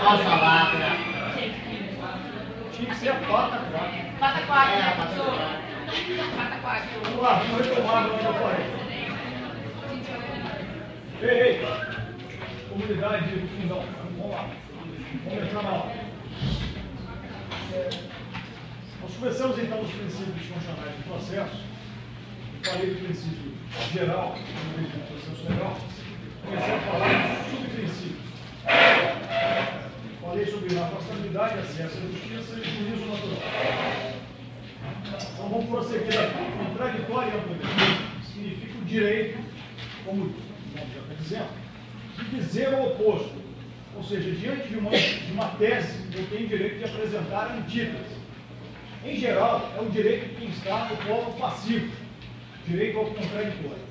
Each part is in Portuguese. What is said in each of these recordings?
Alça lacra. Tinha que ser a pata 4. Pata 4, né, professor? Pata 4. Vamos lá, vamos retomar onde eu parei. Ei, comunidade do fundão. Vamos lá. Vamos entrar na aula. Nós começamos então os princípios funcionais do processo. Eu falei do princípio geral, do processo legal. Comecei a falar dos subprincípios. Falei sobre a afastabilidade, acesso à justiça e juízo natural. Então vamos prosseguir aqui. Contraditório e amplo significa o direito, como o nome já está dizendo, de dizer o oposto. Ou seja, diante de uma tese, eu tenho direito de apresentar antíteses. Em geral, é o direito de quem está no polo passivo, direito ao contraditório.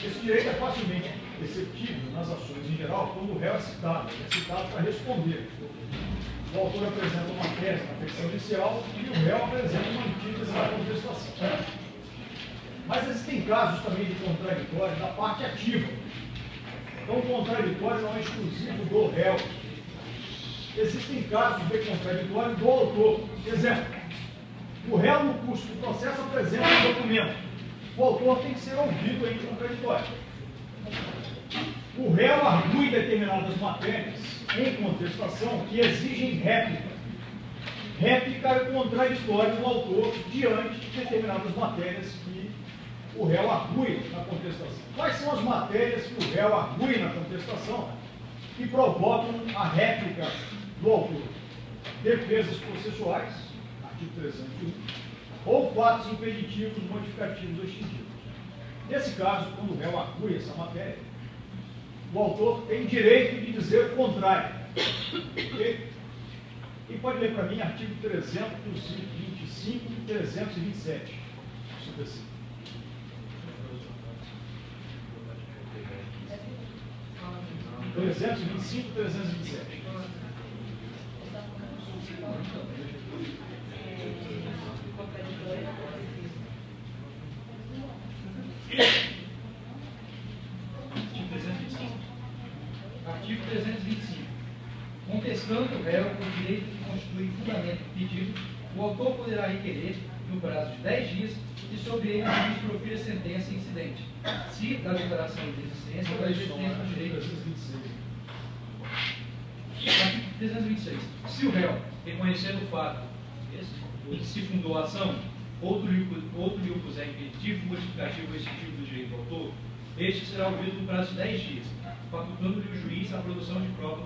Esse direito é facilmente perceptível nas ações em geral quando o réu é citado para responder. O autor apresenta uma tese na petição inicial e o réu apresenta uma antítese na contestação. Mas existem casos também de contraditório da parte ativa. Então, o contraditório não é exclusivo do réu. Existem casos de contraditório do autor. Exemplo, o réu no curso do processo apresenta um documento. O autor tem que ser ouvido em contraditório. O réu argue determinadas matérias em contestação que exigem réplica. Réplica é o contraditório do autor diante de determinadas matérias que o réu argue na contestação. Quais são as matérias que o réu argue na contestação que provocam a réplica do autor? Defesas processuais, artigo 301, ou fatos impeditivos, modificativos ou extintivos. Nesse caso, quando o réu argue essa matéria, o autor tem direito de dizer o contrário. Okay? Quem pode ler para mim artigo 325 e 327? 325 e 327. Artigo 325. Contestando o réu o direito que constitui fundamento do pedido, o autor poderá requerer, no prazo de 10 dias, que sobre ele o juiz profira sentença incidente, se da declaração de existência ou da existência do direito. Artigo 326. Se o réu, reconhecendo o fato em que se fundou a ação, outro lhe o puser impeditivo, modificativo ou extintivo do direito do autor, este será ouvido no prazo de 10 dias, facultando-lhe o juiz a produção de prova.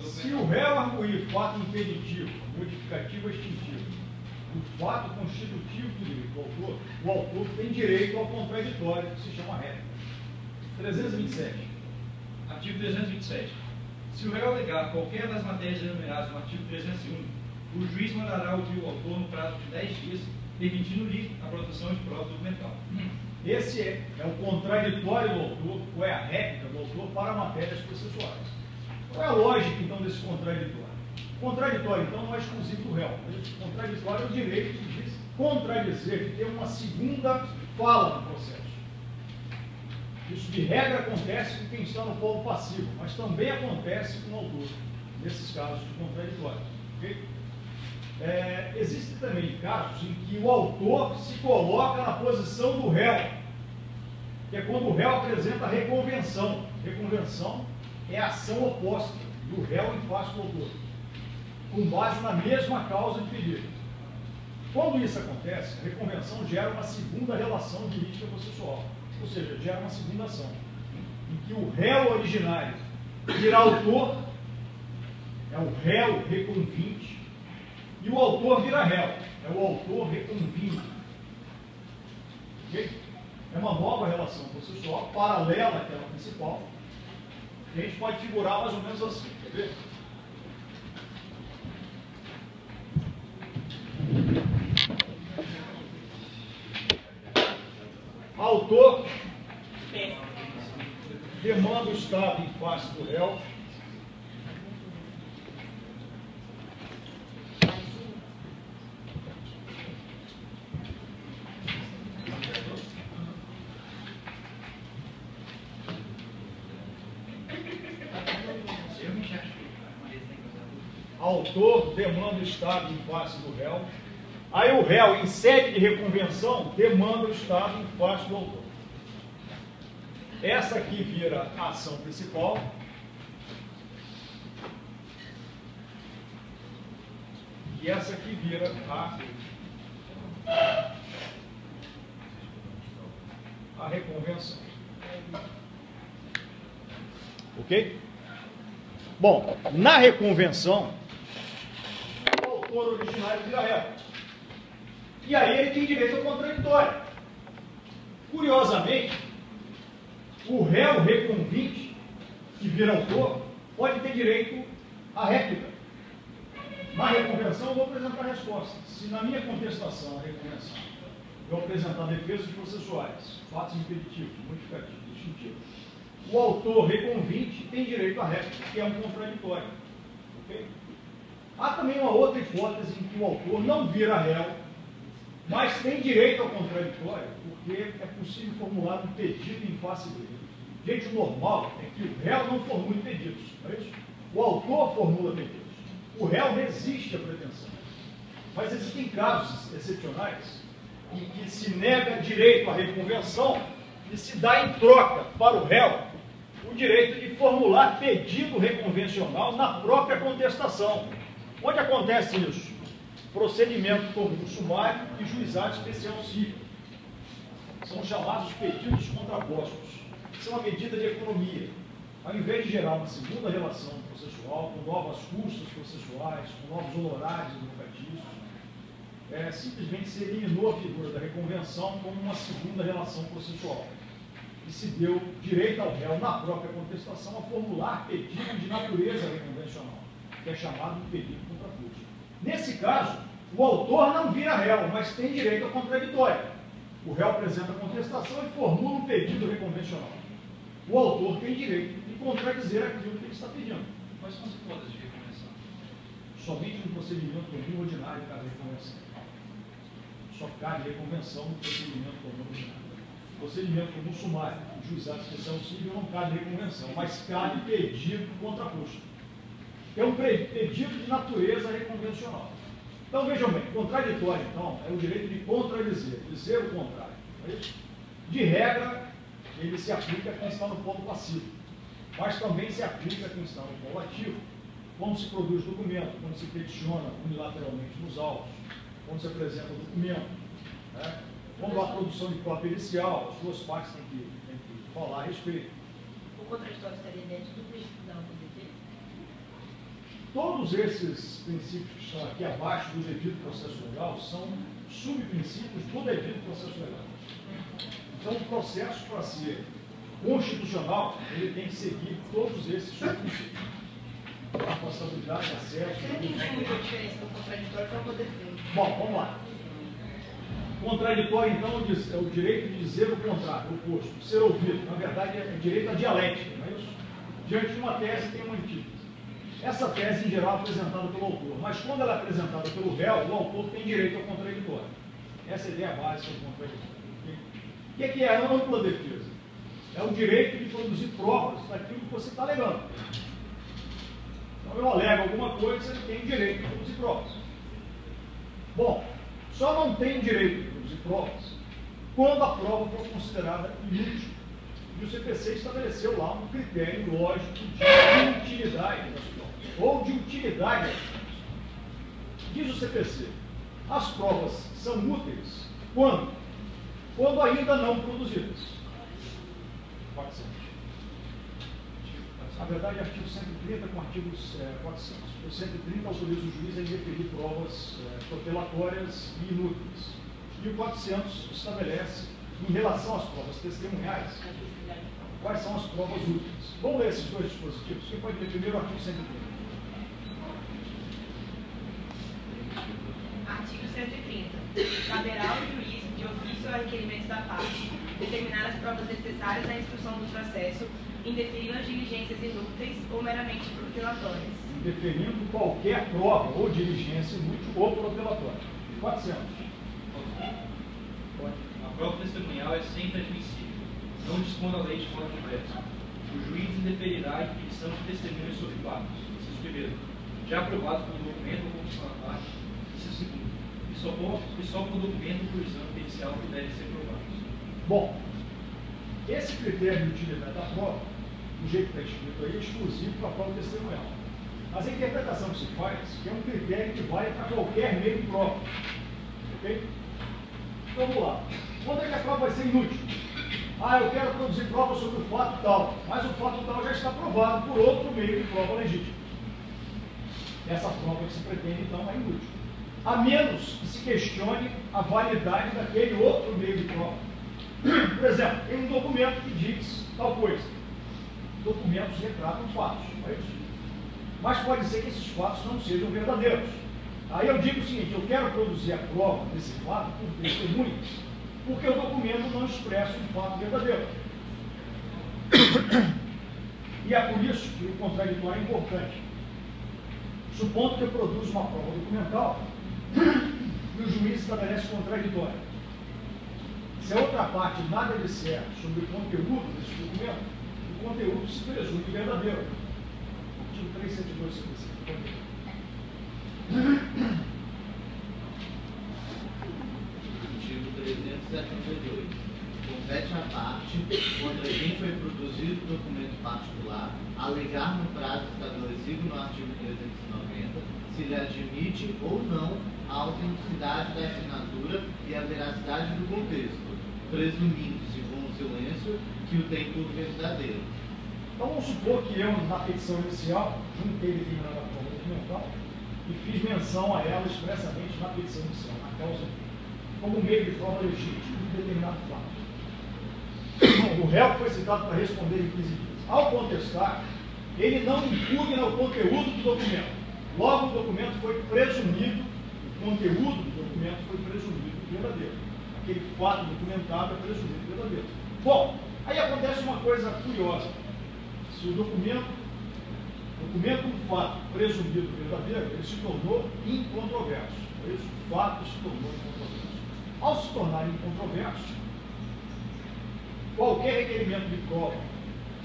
Se o réu arguir fato impeditivo, modificativo ou extintivo, o fato constitutivo do direito do autor, o autor tem direito ao contraditório, que se chama réplica. 327. Artigo 327. Se o réu alegar qualquer das matérias enumeradas no artigo 301, o juiz mandará ouvir o autor no prazo de 10 dias, permitindo-lhe a produção de prova documental. Esse é o contraditório do autor, ou é a réplica do autor para matérias processuais. Qual é a lógica, então, desse contraditório? O contraditório, então, não é exclusivo do réu. O contraditório é o direito de contradizer, de ter uma segunda fala no processo. Isso, de regra, acontece com quem está no polo passivo, mas também acontece com o autor, nesses casos de contraditório. Okay? Existem também casos em que o autor se coloca na posição do réu, que é quando o réu apresenta a reconvenção. Reconvenção é a ação oposta do réu em face do autor, com base na mesma causa de pedido. Quando isso acontece, a reconvenção gera uma segunda relação jurídica processual, ou seja, gera uma segunda ação, em que o réu originário vira autor, é o réu reconvinte, e o autor vira réu, é o autor reconvindo. Okay? É uma nova relação processual, paralela àquela principal, que a gente pode figurar mais ou menos assim, quer ver? Autor demanda o Estado em face do réu autor demanda o Estado em face do réu. Aí o réu, em sede de reconvenção, demanda o Estado em face do autor. Essa aqui vira a ação principal. E essa aqui vira a reconvenção. Ok? Bom, na reconvenção, o autor originário vira réu. E aí ele tem direito ao contraditório. Curiosamente, o réu reconvinte, que vira autor, pode ter direito à réplica. Na reconvenção, eu vou apresentar a resposta. Se na minha contestação à reconvenção eu apresentar defesas processuais, fatos impeditivos, modificativos, distintivos, o autor reconvinte tem direito à réplica, que é um contraditório. Okay? Há também uma outra hipótese em que o autor não vira réu, mas tem direito ao contraditório, porque é possível formular um pedido em face dele. Gente, o normal é que o réu não formule pedidos, não é isso? O autor formula pedidos. O réu resiste à pretensão. Mas existem casos excepcionais em que se nega direito à reconvenção e se dá em troca para o réu o direito de formular pedido reconvencional na própria contestação. Onde acontece isso? Procedimento comum sumário e juizado especial civil. São chamados pedidos contrapostos. São uma medida de economia. Ao invés de gerar uma segunda relação processual, com novas custas processuais, com novos honorários educativos, simplesmente se eliminou a figura da reconvenção como uma segunda relação processual. E se deu direito ao réu, na própria contestação, a formular pedido de natureza reconvencional, que é chamado de pedido contraposto. Nesse caso, o autor não vira réu, mas tem direito ao contraditório. O réu apresenta a contestação e formula um pedido reconvencional. O autor tem direito de contradizer aquilo que ele está pedindo. Quais são as hipóteses de reconvenção? Somente no procedimento comum ordinário cabe reconvenção. Só cabe reconvenção no procedimento comum ordinário. Procedimento comum sumário, juizado especial civil, não cabe reconvenção, mas cabe pedido contraposto. É um pedido de natureza reconvencional. Então, vejam bem, contraditório, então, é o direito de contradizer, dizer o contrário. Não é isso? De regra, ele se aplica a quem está no polo passivo, mas também se aplica a quem está no polo ativo, quando se produz documento, quando se peticiona unilateralmente nos autos, quando se apresenta o documento, né? Quando há produção de prova pericial, as duas partes têm que falar a respeito. O contraditório estaria dentro do princípio da autodefesa? Todos esses princípios que estão aqui abaixo do devido processo legal são subprincípios do devido processo legal. Então, o processo, para ser constitucional, ele tem que seguir todos esses subprincípios. Afastabilidade, acesso... Eu não entendi muito a diferença do contraditório para o autodefesa. Bom, vamos lá. Contraditório, então, é o direito de dizer o contrário, o oposto, ser ouvido. Na verdade, é o direito à dialética, não é isso? Diante de uma tese, tem uma antítese. Essa tese, em geral, é apresentada pelo autor, mas quando ela é apresentada pelo réu, o autor tem direito ao contraditório. Essa é a ideia básica do contraditório. O que é a ampla defesa? É o direito de produzir provas daquilo que você está alegando. Então, eu alego alguma coisa, você tem direito de produzir provas. Bom, só não tem direito de produzir provas quando a prova for considerada inútil. E o CPC estabeleceu lá um critério lógico de utilidade das provas, ou de utilidade das provas. Diz o CPC, as provas são úteis quando? Quando ainda não produzidas. 400. Na verdade, artigo 130 com artigo 400. O 130 autoriza o juiz a indeferir provas protelatórias e inúteis. E o 400 estabelece, em relação às provas testemunhais, quais são as provas úteis. Vamos ler esses dois dispositivos. Quem pode ler primeiro o artigo 130? Artigo 130. Caberá ao juiz, de ofício ou a requerimento da parte, determinar as provas necessárias à instrução do processo, indeferindo as diligências inúteis ou meramente protelatórias. Indeferindo qualquer prova ou diligência inútil ou protelatória. 400. A prova testemunhal é sempre admissível, não dispondo a lei de forma diversa. O juiz indeferirá a inquisição de testemunhas sobre fatos. Inciso primeiro. já aprovados por documento ou comissão à parte, isso é o segundo, e só por documento ou por exame pericial que devem ser provados. Bom, esse critério de utilidade da prova, do jeito que está escrito aí, é exclusivo para a prova testemunhal. Mas a interpretação que se faz é um critério que vale para qualquer meio de prova. Ok? Então vamos lá. Quando é que a prova vai ser inútil? Eu quero produzir prova sobre o fato tal, mas o fato tal já está provado por outro meio de prova legítima. Essa prova que se pretende, então, é inútil. A menos que se questione a validade daquele outro meio de prova. Por exemplo, tem um documento que diz tal coisa. Documentos retratam fatos, não é isso? Mas pode ser que esses fatos não sejam verdadeiros. Aí eu digo o seguinte, eu quero produzir a prova desse fato por testemunhas, porque o documento não expressa um fato verdadeiro. E é por isso que o contraditório é importante. Supondo que eu produzo uma prova documental e o juiz estabelece contraditório. Se a outra parte nada disser sobre o conteúdo desse documento, o conteúdo se presume verdadeiro. O artigo 372 se precisa. Artigo 372. Compete à parte, contra quem foi produzido o documento particular, alegar no prazo estabelecido no artigo 390 se lhe admite ou não a autenticidade da assinatura e a veracidade do contexto, presumindo-se com o silêncio que o tem por verdadeiro. Então vamos supor que eu, na petição inicial, juntei determinada prova documental e fiz menção a ela expressamente na petição inicial, na causa, como meio de prova legítimo de determinado fato. O réu foi citado para responder em 15 dias. Ao contestar, ele não impugna o conteúdo do documento. Logo, o documento foi presumido, o conteúdo do documento foi presumido verdadeiro. Aquele fato documentado é presumido verdadeiro. Bom, aí acontece uma coisa curiosa. Se o documento um fato presumido verdadeiro, ele se tornou incontroverso. Por isso, o fato se tornou incontroverso. Ao se tornar incontroverso, qualquer requerimento de prova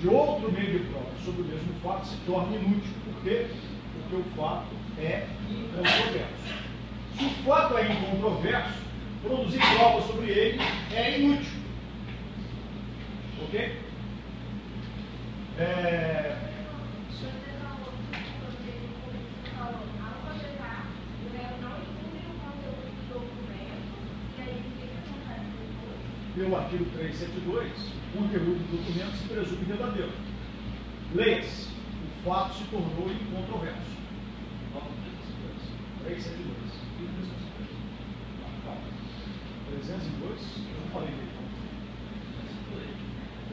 de outro meio de prova sobre o mesmo fato se torna inútil. Por quê? Porque o fato é incontroverso. Se o fato é incontroverso, produzir prova sobre ele é inútil. Ok? Pelo artigo 372, o conteúdo do documento se presume verdadeiro. Leia-se, o fato se tornou incontroverso. 372. 302, eu não falei dele.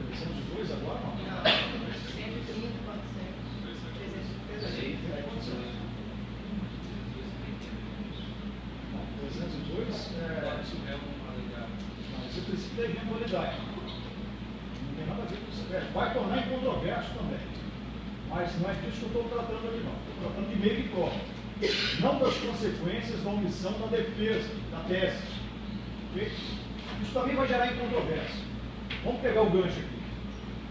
302 agora não. 130, pode ser. 302 você precisa ter eventualidade. Não tem nada a ver com isso. Vai tornar incontroverso também. Mas não é disso que eu estou tratando aqui, não. Estou tratando de meio de prova. Não das consequências da omissão da defesa, da tese. Okay? Isso também vai gerar incontrovérsia. Vamos pegar o gancho aqui.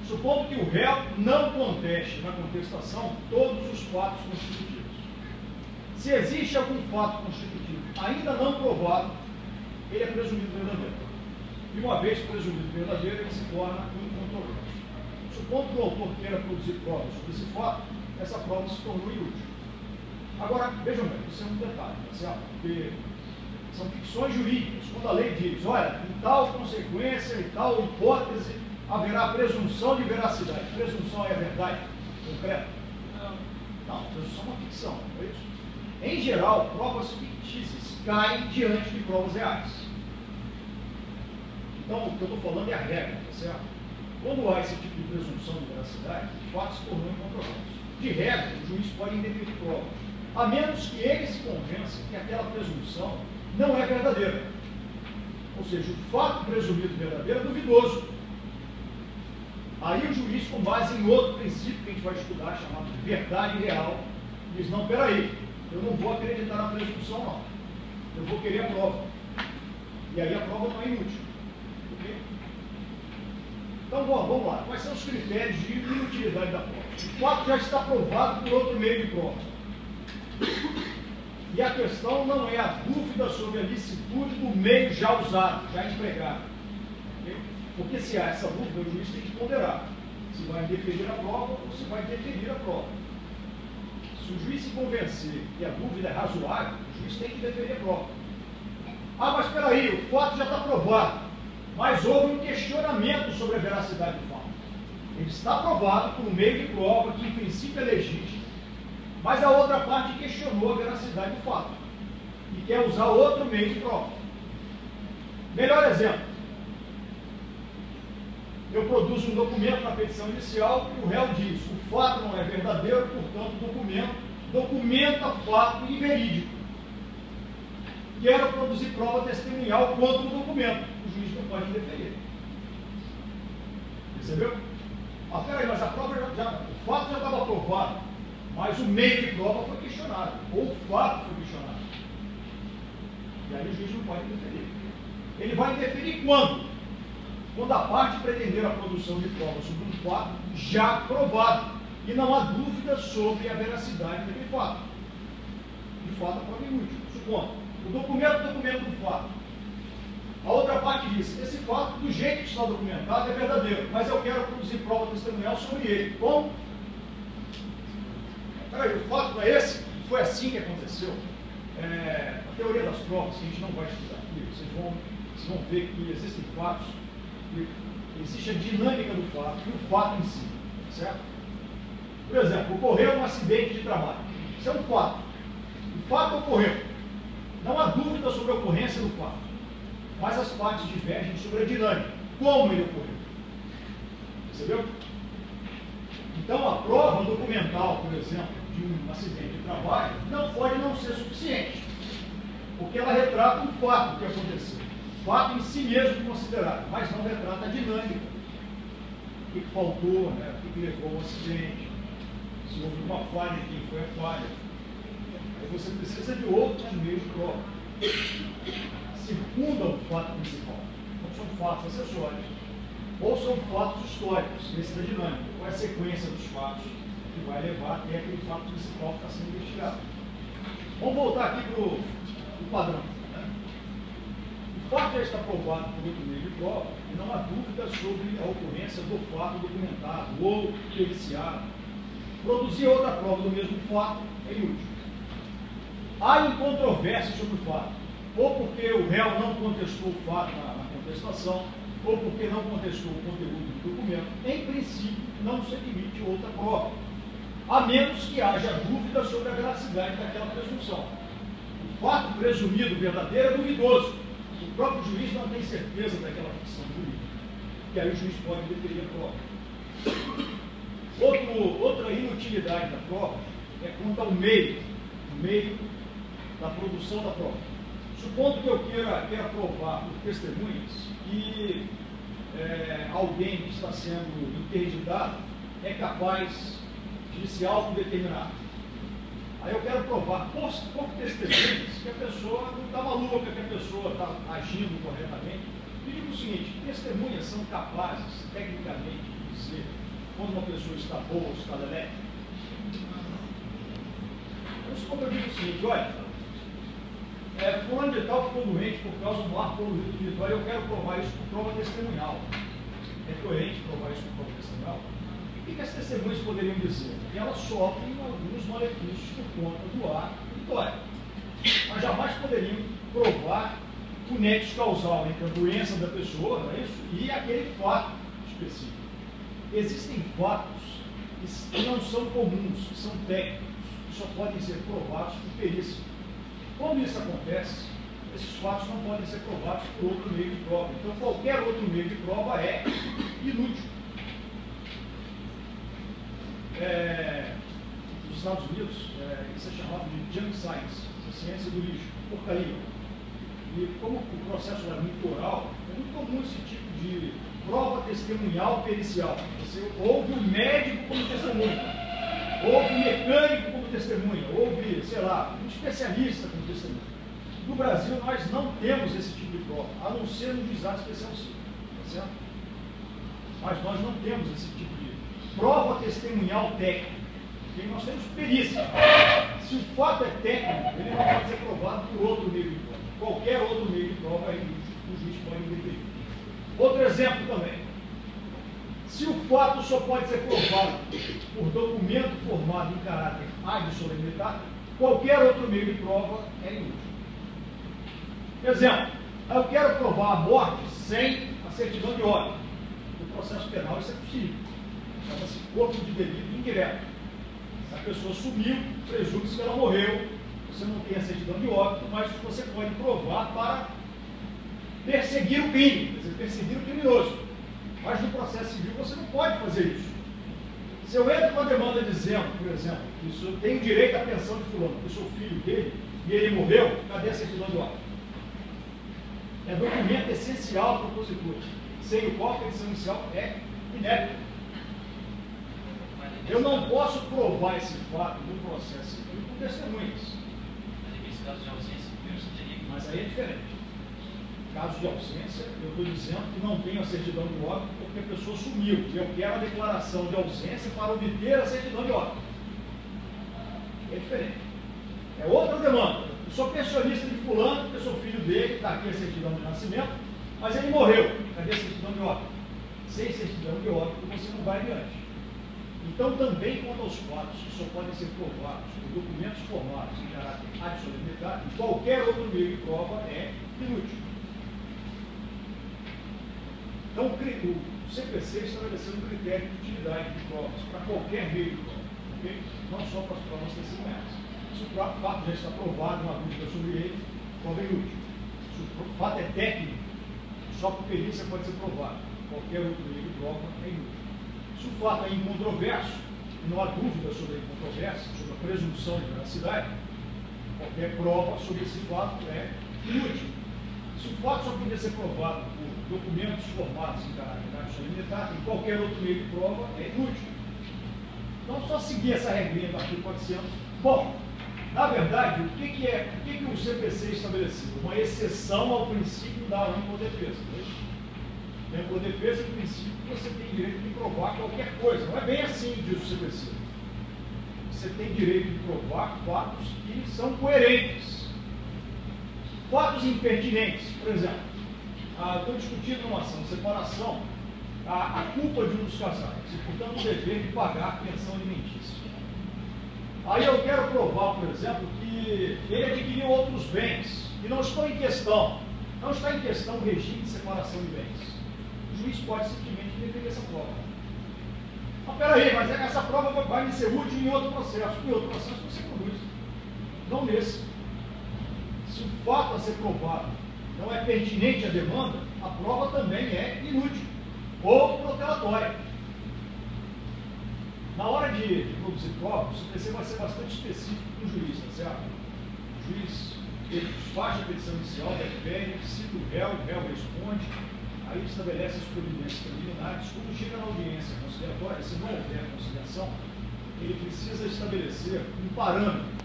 Supondo que o réu não conteste na contestação todos os fatos constitutivos. Se existe algum fato constitutivo ainda não provado, ele é presumido verdadeiro. E uma vez presumido verdadeiro, ele se torna incontroverso. Supondo que o autor queira produzir provas sobre esse fato, essa prova se tornou inútil. Agora, vejam bem, isso é um detalhe, tá certo? Porque são ficções jurídicas. Quando a lei diz, olha, em tal consequência e tal hipótese, haverá presunção de veracidade. Presunção é a verdade concreta? Não, presunção é uma ficção, não é isso? Em geral, provas fictícias caem diante de provas reais. Então, o que eu estou falando é a regra, tá certo? Quando há esse tipo de presunção de veracidade, o fato se tornou incontroverso. De regra, o juiz pode indeferir prova, a menos que ele se convença que aquela presunção não é verdadeira. Ou seja, o fato presumido verdadeiro é duvidoso. Aí o juiz, com base em outro princípio que a gente vai estudar, chamado de verdade real, diz, não, peraí, eu não vou acreditar na presunção, não. Eu vou querer a prova. E aí a prova não é inútil. Okay? Então, bom, vamos lá. Quais são os critérios de inutilidade da prova? O fato já está provado por outro meio de prova. E a questão não é a dúvida sobre a licitude do meio já usado, já empregado. Okay? Porque se há essa dúvida, o juiz tem que ponderar se vai indeferir a prova ou se vai deferir a prova. Se o juiz se convencer que a dúvida é razoável, o juiz tem que deferir a prova. Ah, mas espera aí, o fato já está provado, mas houve um questionamento sobre a veracidade do fato. Ele está provado por um meio de prova que, em princípio, é legítimo, mas a outra parte questionou a veracidade do fato e quer usar outro meio de prova. Melhor exemplo: eu produzo um documento na petição inicial e o réu diz: o fato não é verdadeiro, portanto, o documento documenta fato inverídico. Quero produzir prova testemunhal contra o documento. O juiz não pode deferir. Percebeu? Ah, peraí, mas a prova o fato já estava provado, mas o meio de prova foi questionado, ou o fato foi questionado. E aí o juiz não pode interferir. Ele vai interferir quando? Quando a parte pretender a produção de prova sobre um fato já provado, e não há dúvida sobre a veracidade daquele fato. De fato, a prova é inútil. Supondo, o documento do fato. A outra parte diz: esse fato, do jeito que está documentado, é verdadeiro, mas eu quero produzir prova testemunhal sobre ele. Como? Peraí, o fato não é esse? Foi assim que aconteceu. A teoria das provas, que a gente não vai estudar aqui, vocês vão ver que existem fatos, que existe a dinâmica do fato e o fato em si, certo? Por exemplo, ocorreu um acidente de trabalho. Isso é um fato. O fato ocorreu. Não há dúvida sobre a ocorrência do fato, mas as partes divergem sobre a dinâmica, como ele ocorreu. Percebeu? Então, a prova documental, por exemplo, de um acidente de trabalho, não pode não ser suficiente, porque ela retrata um fato que aconteceu, fato em si mesmo considerado, mas não retrata a dinâmica, o que faltou, né? O que levou ao acidente, se houve uma falha, quem foi a falha. Aí você precisa de outros meios de prova. Circunda o fato principal. Não são fatos acessórios. Ou são fatos históricos, esse da dinâmica. Qual é a sequência dos fatos que vai levar até aquele fato principal que está sendo investigado. Vamos voltar aqui para o padrão. Né? O fato já está provado por outro meio de prova e não há dúvida sobre a ocorrência do fato documentado ou periciado. Produzir outra prova do mesmo fato é inútil. Há controvérsia sobre o fato, ou porque o réu não contestou o fato na contestação, ou porque não contestou o conteúdo do documento. Em princípio, não se admite outra prova, a menos que haja dúvida sobre a veracidade daquela presunção. O fato presumido verdadeiro é duvidoso. O próprio juiz não tem certeza daquela ficção jurídica. E aí o juiz pode deferir a prova. Outra inutilidade da prova é quanto ao meio da produção da prova. Supondo que eu queira provar por testemunhas que alguém que está sendo interditado é capaz de se autodeterminar. Aí eu quero provar por testemunhas que a pessoa não está maluca, que a pessoa está agindo corretamente. E digo o seguinte: testemunhas são capazes, tecnicamente, de dizer quando uma pessoa está boa ou está lelé. Então, supondo eu digo o seguinte: olha, fulano de tal ficou doente por causa do ar poluído do vitória, eu quero provar isso por prova testemunhal. É coerente provar isso por prova testemunhal? O que as testemunhas poderiam dizer? Que elas sofrem alguns malefícios por conta do ar do vitória. Mas jamais poderiam provar o nexo causal entre a doença da pessoa, não é isso? E aquele fato específico. Existem fatos que não são comuns, que são técnicos, que só podem ser provados por perícia. Quando isso acontece, esses fatos não podem ser provados por outro meio de prova. Então, qualquer outro meio de prova é inútil. Nos Estados Unidos, isso é chamado de junk science, a ciência do lixo, porcaria. E como o processo era muito oral, é muito comum esse tipo de prova testemunhal pericial. Você ouve o médico como testemunha, ouve o mecânico como testemunha, ouve, sei lá, um especialista como testemunha. No Brasil, nós não temos esse tipo de prova, a não ser no juizado especial civil, tá certo? Mas nós não temos esse tipo de prova testemunhal técnica, porque nós temos perícia. Se Se o fato é técnico, ele não pode ser provado por outro meio de prova. Qualquer outro meio de prova aí o juiz pode indeferir. Outro exemplo também. Se o fato só pode ser provado por documento formado em caráter ad solemnitate, qualquer outro meio de prova é inútil. Exemplo, eu quero provar a morte sem a certidão de óbito. No processo penal isso é possível. Chama-se corpo de delito indireto. Se a pessoa sumiu, presume-se que ela morreu, você não tem a certidão de óbito, mas você pode provar para perseguir o crime, quer dizer, perseguir o criminoso. Mas no processo civil você não pode fazer isso. Se eu entro com a demanda dizendo, por exemplo, que eu tenho direito à pensão de fulano, que eu sou filho dele, e ele morreu, cadê a certidão de óbito? É documento essencial para o propositor, sem o qual a petição inicial é inépita. Eu não posso provar esse fato no processo civil com testemunhas. Mas aí é diferente. Caso de ausência, eu estou dizendo que não tenho a certidão de óbito porque a pessoa sumiu. E eu quero a declaração de ausência para obter a certidão de óbito. É diferente. É outra demanda. Eu sou pensionista de fulano, eu sou filho dele, está aqui a certidão de nascimento, mas ele morreu. Cadê a certidão de óbito? Sem certidão de óbito, você não vai adiante. Então, também quanto aos fatos que só podem ser provados por documentos formados em caráter ad solemnitate, qualquer outro meio de prova é inútil. Então, o CPC estabeleceu um critério de utilidade de provas para qualquer meio de prova, okay? Não só para as provas testemunhais. Se o fato já está provado, uma dúvida sobre ele, prova é inútil. Se o fato é técnico, só por perícia pode ser provado. Qualquer outro meio de prova é inútil. Se o fato é incontroverso, e não há dúvida sobre a incontrovérsia, sobre a presunção de veracidade, qualquer prova sobre esse fato é inútil. Se o fato só podia ser provado por documentos formados em caráter ad solemnitate, em qualquer outro meio de prova é inútil. Então, só seguir essa regrinha do artigo 400. Bom, na verdade, o que o CPC estabeleceu? Uma exceção ao princípio da ampla defesa. Na ampla defesa, em princípio, você tem direito de provar qualquer coisa. Não é bem assim, diz o CPC. Você tem direito de provar fatos que são coerentes. Fatos impertinentes, por exemplo, estou discutindo numa ação de separação a culpa de um dos casais e, portanto, o dever de pagar a pensão alimentícia. Aí eu quero provar, por exemplo, que ele adquiriu outros bens e não estão em questão. Não está em questão o regime de separação de bens. O juiz pode simplesmente defender essa prova. Mas peraí, mas essa prova vai me ser útil em outro processo. Em outro processo você produz. Não nesse. Se o fato a ser provado não é pertinente à demanda, a prova também é inútil ou protelatória. Na hora de produzir prova, o CPC vai ser bastante específico para o juiz, tá certo? O juiz despacha a petição inicial, defere, cita o réu responde, aí estabelece as providências preliminares. Quando chega na audiência conciliatória, se não houver conciliação, ele precisa estabelecer um parâmetro.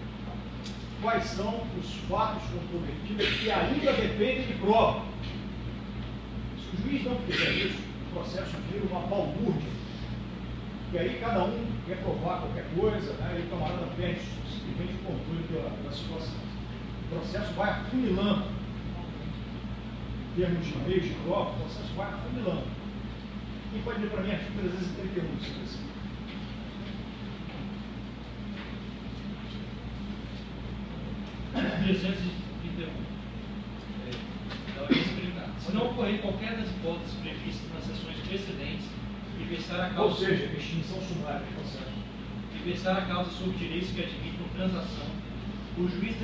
Quais são os fatos comprometidos que ainda dependem de prova. Se o juiz não fizer isso, o processo vira uma balbúrdia. E aí cada um quer provar qualquer coisa, né? E o camarada perde simplesmente o controle da situação. O processo vai afunilando. Em termos de meios de prova, o processo vai afunilando. Quem pode dizer para mim artigo 331 sobre isso? 331. Se não ocorrer qualquer das hipóteses previstas nas sessões precedentes e versar a causa. Ou seja, extinção sumária do processo. E versar a causa sobre direitos que admitem transação, o juiz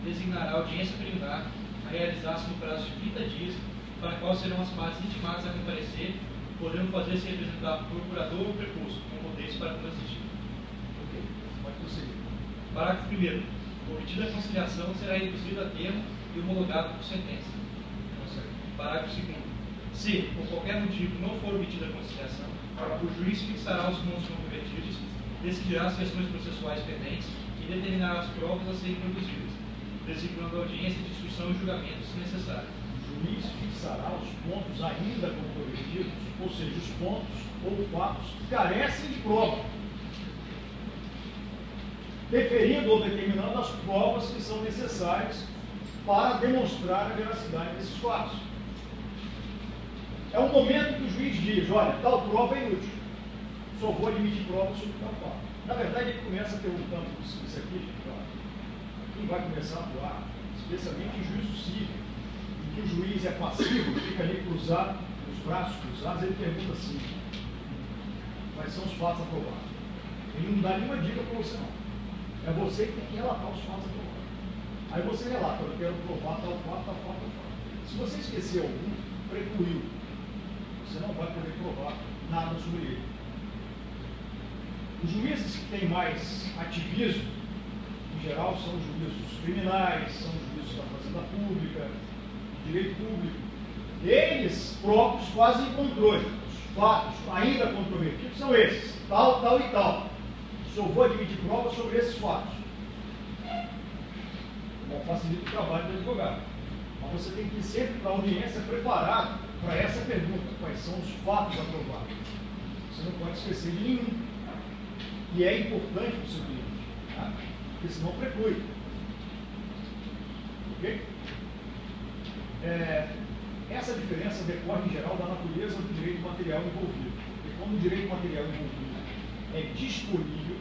designará a audiência preliminar a realizar-se no prazo de 30 dias, para a qual serão as partes intimadas a comparecer, podendo fazer-se representar por procurador ou preposto, com poderes para transigir. Ok, pode prosseguir. Parágrafo 1º. O pedido de conciliação será reduzido a termo e homologado por sentença. Parágrafo 2º. Se, por qualquer motivo, não for obtida a conciliação, o juiz fixará os montos comprometidos, decidirá as questões processuais pendentes e determinará as provas a serem produzidas, designando a audiência de instrução e julgamento, se necessário. O juiz fixará os pontos ainda comprometidos, ou seja, os pontos ou fatos que carecem de prova. deferindo ou determinando as provas que são necessárias para demonstrar a veracidade desses fatos. É um momento que o juiz diz, olha, tal prova é inútil, só vou admitir prova sobre tal fato. Na verdade, ele começa perguntando isso aqui, quem vai começar a atuar, especialmente em juízo civil, em que o juiz é passivo, fica ali cruzado, os braços cruzados, ele pergunta assim, quais são os fatos aprovados? Ele não dá nenhuma dica para você, não. É você que tem que relatar os fatos aprovados. Aí você relata, eu quero provar tal fato, tal fato, tal fato. Se você esquecer algum, precluiu. Você não vai poder provar nada sobre ele. Os juízes que têm mais ativismo, em geral, são os juízes criminais, são os juízes da fazenda pública, direito público. Eles próprios fazem controle. Os fatos ainda controvertidos são esses, tal, tal e tal. Só vou admitir provas sobre esses fatos. Bom, facilita o trabalho do advogado. Mas você tem que ir sempre para a audiência preparado para essa pergunta, quais são os fatos aprovados. Você não pode esquecer de nenhum. E é importante para o seu cliente, tá? Porque senão preclui. Ok? Essa diferença decorre, em geral, da natureza do direito material envolvido. Porque quando o direito material envolvido é disponível,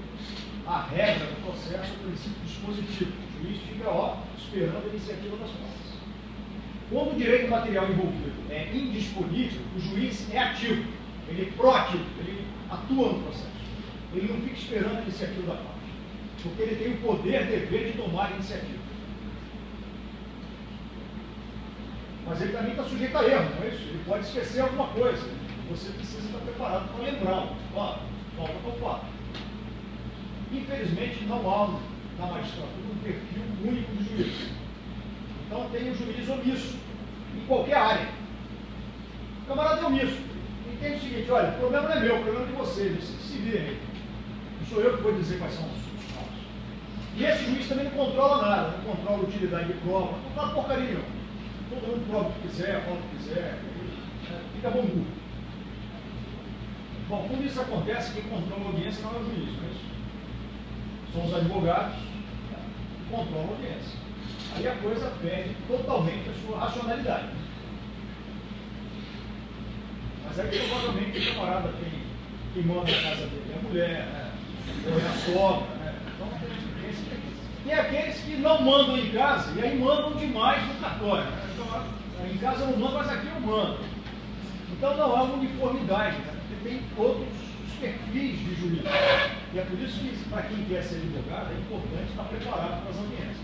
a regra do processo é o princípio dispositivo. O juiz fica, esperando a iniciativa das partes. Quando o direito material envolvido é indisponível, o juiz é ativo, ele é proativo, ele atua no processo. Ele não fica esperando a iniciativa da parte, porque ele tem o poder, dever de tomar a iniciativa. Mas ele também está sujeito a erro, não é isso? Ele pode esquecer alguma coisa. Você precisa estar preparado para lembrá-lo. Falta tal fato. Infelizmente, não há na magistratura um perfil único de juiz. Então, tem o juiz omisso, em qualquer área. O camarada é omisso. Entende o seguinte, olha, o problema não é meu, o problema é de vocês, se virem. Não sou eu que vou dizer quais são os fatos. E esse juiz também não controla nada, não controla a utilidade de prova, não controla porcaria nenhuma. Todo mundo prova o que quiser, fala o que quiser, fica bom. Bom, quando isso acontece, quem controla a audiência não é o juiz, não é isso? São os advogados que controlam a audiência. Aí a coisa perde totalmente a sua racionalidade. Mas aí provavelmente o camarada tem quem manda na casa dele é a mulher, né? Ou é a sogra, né? Então tem aqueles que não mandam em casa e aí mandam demais no cartório. Né? Então, em casa eu não mando, mas aqui eu mando. Então não há uniformidade, né? Porque tem todos os perfis de juiz. E é por isso que, para quem quer ser advogado, é importante estar preparado para as audiências.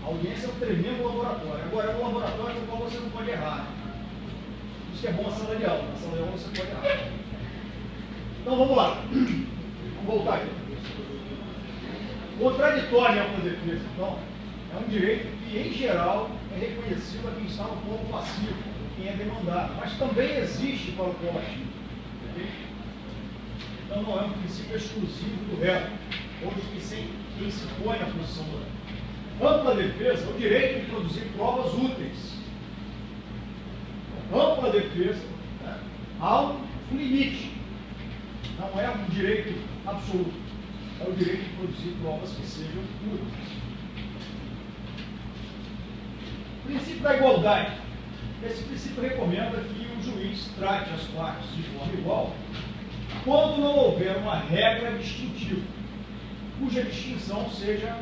A audiência é um tremendo laboratório. Agora, é um laboratório no qual você não pode errar. Né? Isso que é bom a sala de aula. Na sala de aula você pode errar. Então, vamos lá. Vamos voltar aqui. Contraditório à defesa, então, é um direito que, em geral, é reconhecido a quem está no polo passivo, quem é demandado, mas também existe para o polo ativo. Okay? Então, não é um princípio exclusivo do réu, ou de quem se põe na posição do réu. Ampla defesa é o direito de produzir provas úteis. Ampla defesa, né, há um limite. Não é um direito absoluto. É o direito de produzir provas que sejam úteis. Princípio da igualdade. Esse princípio recomenda que o juiz trate as partes de forma igual quando não houver uma regra distintiva, cuja distinção seja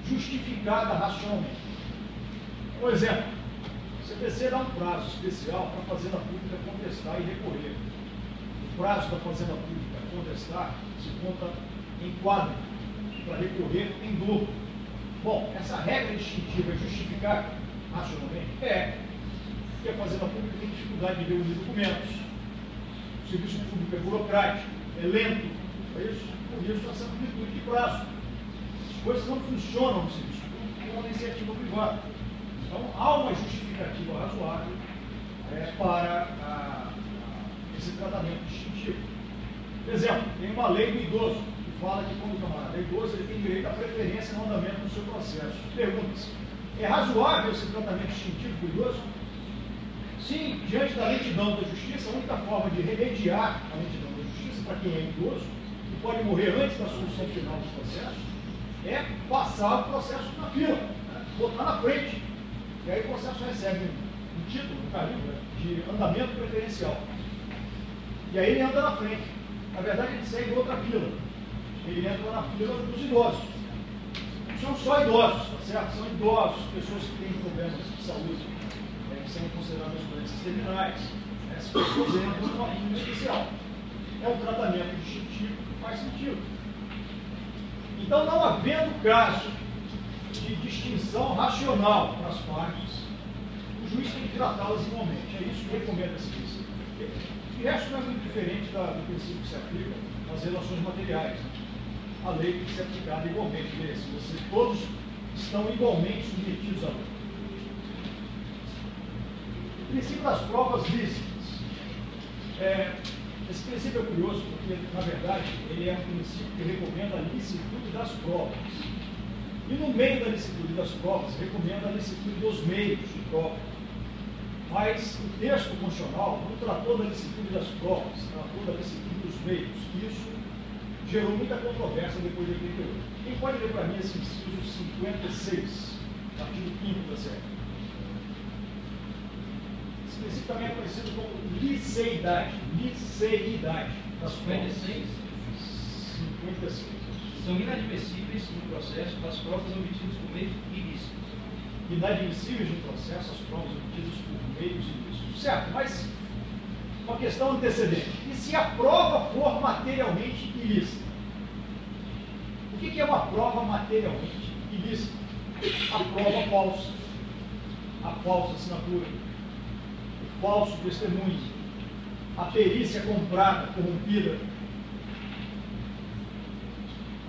justificada racionalmente. Por exemplo, o CPC dá um prazo especial para a Fazenda Pública contestar e recorrer. O prazo da Fazenda Pública contestar se conta em quadro, para recorrer em dobro. Bom, essa regra distintiva é justificada racionalmente? É. Porque a Fazenda Pública tem dificuldade de reunir documentos. O serviço público é burocrático, é lento. É isso? Por isso, essa amplitude de prazo. As coisas não funcionam no serviço público como uma iniciativa privada. Então, há uma justificativa razoável para esse tratamento distintivo. Por exemplo, tem uma lei do idoso, que fala que quando o camarada é idoso, ele tem direito à preferência no andamento do seu processo. Pergunta-se, é razoável esse tratamento distintivo para o idoso? Sim, diante da lentidão da justiça, a única forma de remediar a lentidão da justiça para quem é idoso que pode morrer antes da solução final do processo, é passar o processo na fila, né? Botar na frente. E aí o processo recebe um título, um carimbo, né, de andamento preferencial. E aí ele anda na frente. Na verdade, ele segue outra fila. Ele entra na fila dos idosos. Não são só idosos, tá certo? São idosos, pessoas que têm problemas de saúde, que são consideradas doenças terminais. Essas pessoas entram numa fila especial. É um tratamento distintivo que faz sentido. Então, não havendo caso de distinção racional para as partes, o juiz tem que tratá-las igualmente. É isso que recomenda esse princípio. De resto, não é muito diferente do princípio que se aplica nas relações materiais. A lei tem que ser aplicada igualmente. Se todos estão igualmente submetidos à lei. O princípio das provas lícitas. Esse princípio é curioso porque, na verdade, ele é um princípio que recomenda a licitude das provas. E no meio da licitude das provas, recomenda a licitude dos meios de prova. Mas o texto constitucional não tratou da licitude das provas, tratou da licitude dos meios. E isso gerou muita controvérsia depois de 88. Quem pode ler para mim esse inciso 56, artigo 5º da CR? Esse princípio também é conhecido como liceidade das provas. 56. 56. São inadmissíveis no processo as provas obtidas por meios ilícitos. Inadmissíveis no processo as provas obtidas por meios ilícitos. Certo, mas uma questão antecedente. E se a prova for materialmente ilícita? O que é uma prova materialmente ilícita? A prova falsa, a falsa assinatura, o falso testemunho, a perícia comprada, corrompida,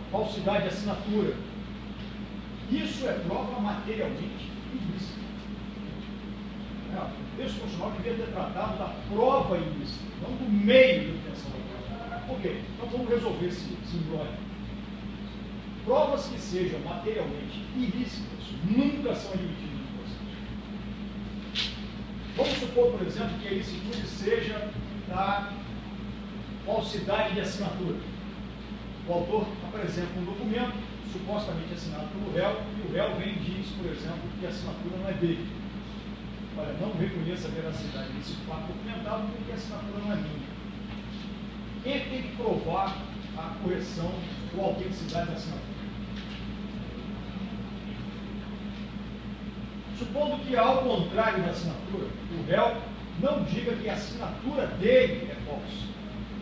a falsidade de assinatura. Isso é prova materialmente ilícita. O texto constitucional devia ter tratado da prova ilícita, não do meio de obtenção da prova. Ok, então vamos resolver esse imbróglio. Provas que sejam materialmente ilícitas nunca são admitidas no processo. Vamos supor, por exemplo, que a ilicitude seja da falsidade de assinatura. O autor apresenta um documento supostamente assinado pelo réu, e o réu vem e diz, por exemplo, que a assinatura não é dele. Olha, não reconheça a veracidade desse fato documentado porque a assinatura não é minha. Quem é que tem que provar a correção ou a autenticidade da assinatura? Supondo que, ao contrário da assinatura, o réu não diga que a assinatura dele é falsa,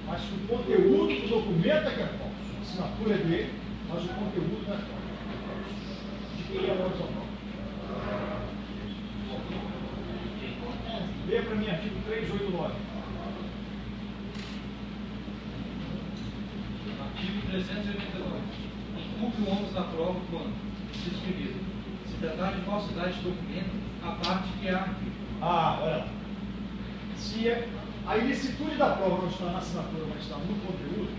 mas que o conteúdo do documento é que é falso. A assinatura é dele, mas o conteúdo não é falso. De quem é o original? Leia para mim artigo 389. Artigo 389. Incumbe o ônus da prova quando, inciso primeiro, se tratar de falsidade de documento, a parte que há aqui. Olha lá. Se a ilicitude da prova não está na assinatura, mas está no conteúdo,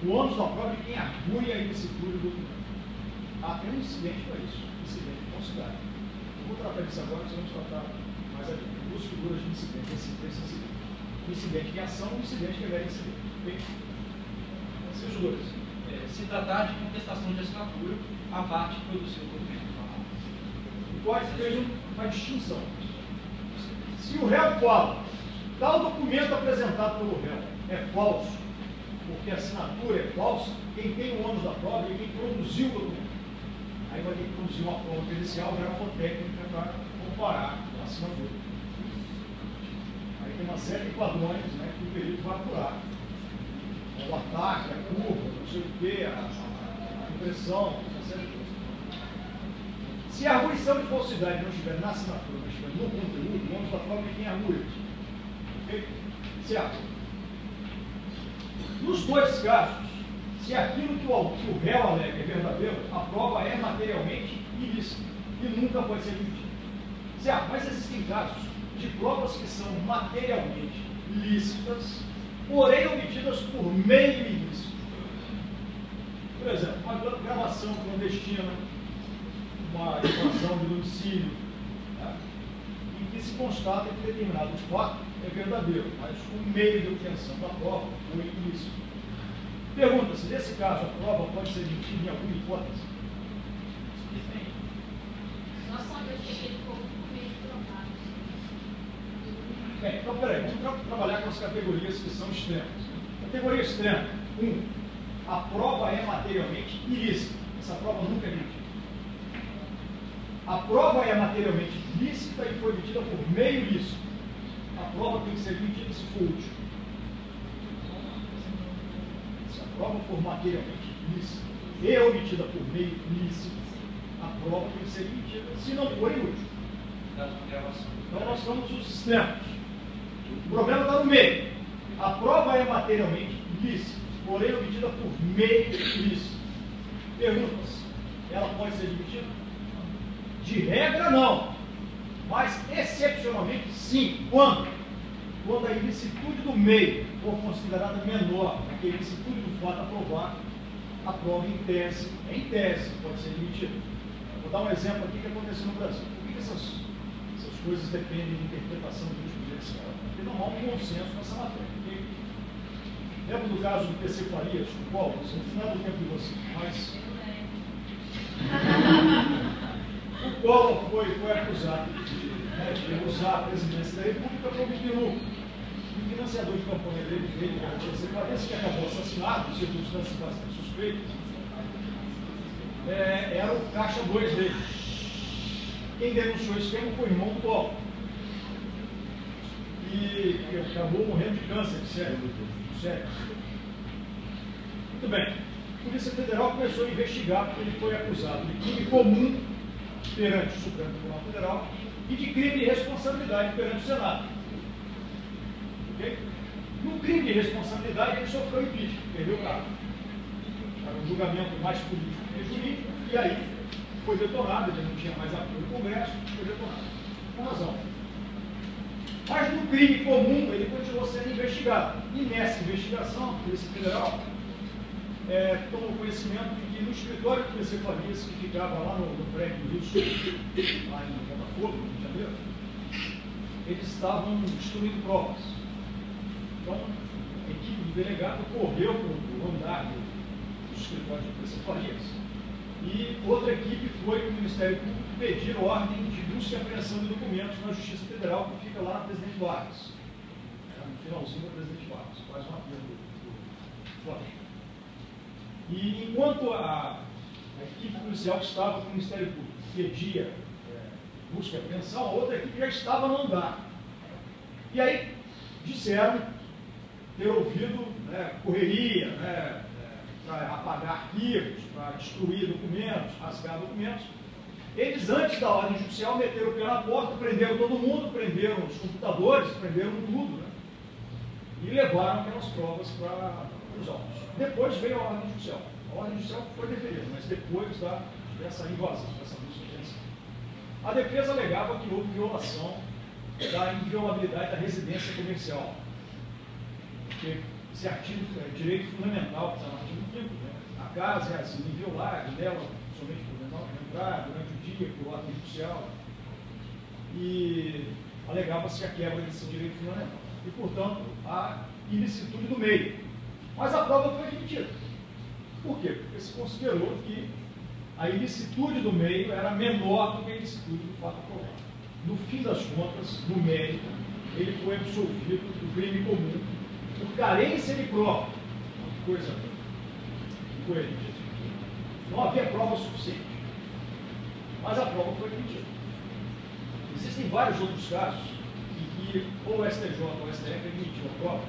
o ônus da prova é quem argui a ilicitude do documento. Tem um incidente para isso, incidente de falsidade. Eu vou tratar disso agora, nós vamos tratar mais adiante. Duas figuras de incidente, esse incidente. O incidente de ação e o incidente que é incidente. Ok? Esses dois. Se tratar de contestação de assinatura, a parte que produziu o documento. O código fez uma distinção. Se o réu fala, tal documento apresentado pelo réu é falso, porque a assinatura é falsa, quem tem o ônus da prova é quem produziu o documento. Aí vai ter que produzir uma prova pericial, grafo técnica para comparar a assinatura. Aí tem uma série de padrões, né, que o perito vai apurar. O ataque, a curva, não sei o que, a impressão, uma série de coisas. Se a arguição de falsidade não estiver na assinatura, mas estiver no conteúdo, o ônus da prova é quem argui. Ok? Certo? Nos dois casos, se aquilo que o réu alega é verdadeiro, a prova é materialmente ilícita e nunca pode ser admitida. Certo? Mas existem casos de provas que são materialmente lícitas, porém obtidas por meio ilícito. Por exemplo, uma gravação clandestina, uma invasão de domicílio, né, em que se constata que determinado fato é verdadeiro, mas o meio de obtenção da prova foi ilícito. Pergunta-se, nesse caso, a prova pode ser emitida em alguma hipótese? Nós sabemos que ele ficou com meio de provar. Bem, então, peraí, vamos trabalhar com as categorias que são extremas. Categoria extrema. 1. A prova é materialmente ilícita. Essa prova nunca é emitida. A prova é materialmente lícita e foi emitida por meio lícito. A prova tem que ser emitida se for útil. Se a prova for materialmente lícita e obtida por meio lícito, a prova tem que ser emitida se não for inútil. Então nós estamos nos extremos. O problema está no meio. A prova é materialmente lícita, porém obtida por meio lícito. Perguntas: ela pode ser admitida? De regra, não. Mas, excepcionalmente, sim. Quando? Quando a ilicitude do meio for considerada menor que a ilicitude do fato a provar, a prova em tese pode ser admitida. Vou dar um exemplo aqui que aconteceu no Brasil. Por que essas coisas dependem de interpretação do judicial? Porque não há um consenso nessa matéria. Lembra do caso do PC Farias, com o Paulo? Isso não é do tempo de você, mas o Collor foi acusado de usar a presidência da República para obter lucro. O financiador de campanha dele, o PC Farias, que acabou assassinado, por circunstâncias bastante suspeitas, era o caixa 2 dele. Quem denunciou esse esquema foi o irmão do Collor. E acabou morrendo de câncer de cérebro. Muito bem. A Polícia Federal começou a investigar porque ele foi acusado de crime comum perante o Supremo Tribunal Federal e de crime de responsabilidade perante o Senado. Okay? No crime de responsabilidade, ele sofreu impeachment, perdeu o cargo. Era um julgamento mais político que jurídico, e aí foi detonado, ele não tinha mais apoio do Congresso, foi detonado. Com razão. Mas no crime comum, ele continuou sendo investigado. E nessa investigação, a Polícia Federal tomou conhecimento de que no escritório do PC Farias, que ficava lá no prédio do Rio Sul, lá em Botafogo, no Rio de Janeiro, eles estavam destruindo provas. Então, a equipe do delegado correu para o andar do escritório do PC Farias. E outra equipe foi para o Ministério Público pedir ordem de busca e apreensão de documentos na Justiça Federal, que fica lá na Presidente Vargas. No finalzinho da Presidente Vargas, quase uma pena do Flamengo. E enquanto a equipe policial que estava com o Ministério Público pedia busca e apreensão, a outra equipe já estava no andar. E aí disseram ter ouvido correria, para apagar arquivos, para destruir documentos, rasgar documentos. Eles, antes da ordem judicial, meteram o pé na porta, prenderam todo mundo, prenderam os computadores, prenderam tudo, e levaram aquelas provas para os autos. Depois veio a ordem judicial. A ordem judicial foi deferida, mas depois dessa invasão, dessa busca de apreensão. A defesa alegava que houve violação da inviolabilidade da residência comercial. Porque esse artigo é direito fundamental, que está no artigo 5º, a casa é assim inviolável, dela somente por entrar durante o dia, por ordem judicial. E alegava-se a quebra desse direito fundamental. E, portanto, a ilicitude do meio. Mas a prova foi admitida. Por quê? Porque se considerou que a ilicitude do meio era menor do que a ilicitude do fato provado. No fim das contas, no mérito, ele foi absolvido do crime comum por carência de prova. Uma coisa incoerente. Não havia prova suficiente. Mas a prova foi admitida. Existem vários outros casos em que ou o STJ ou o STF admitiu a prova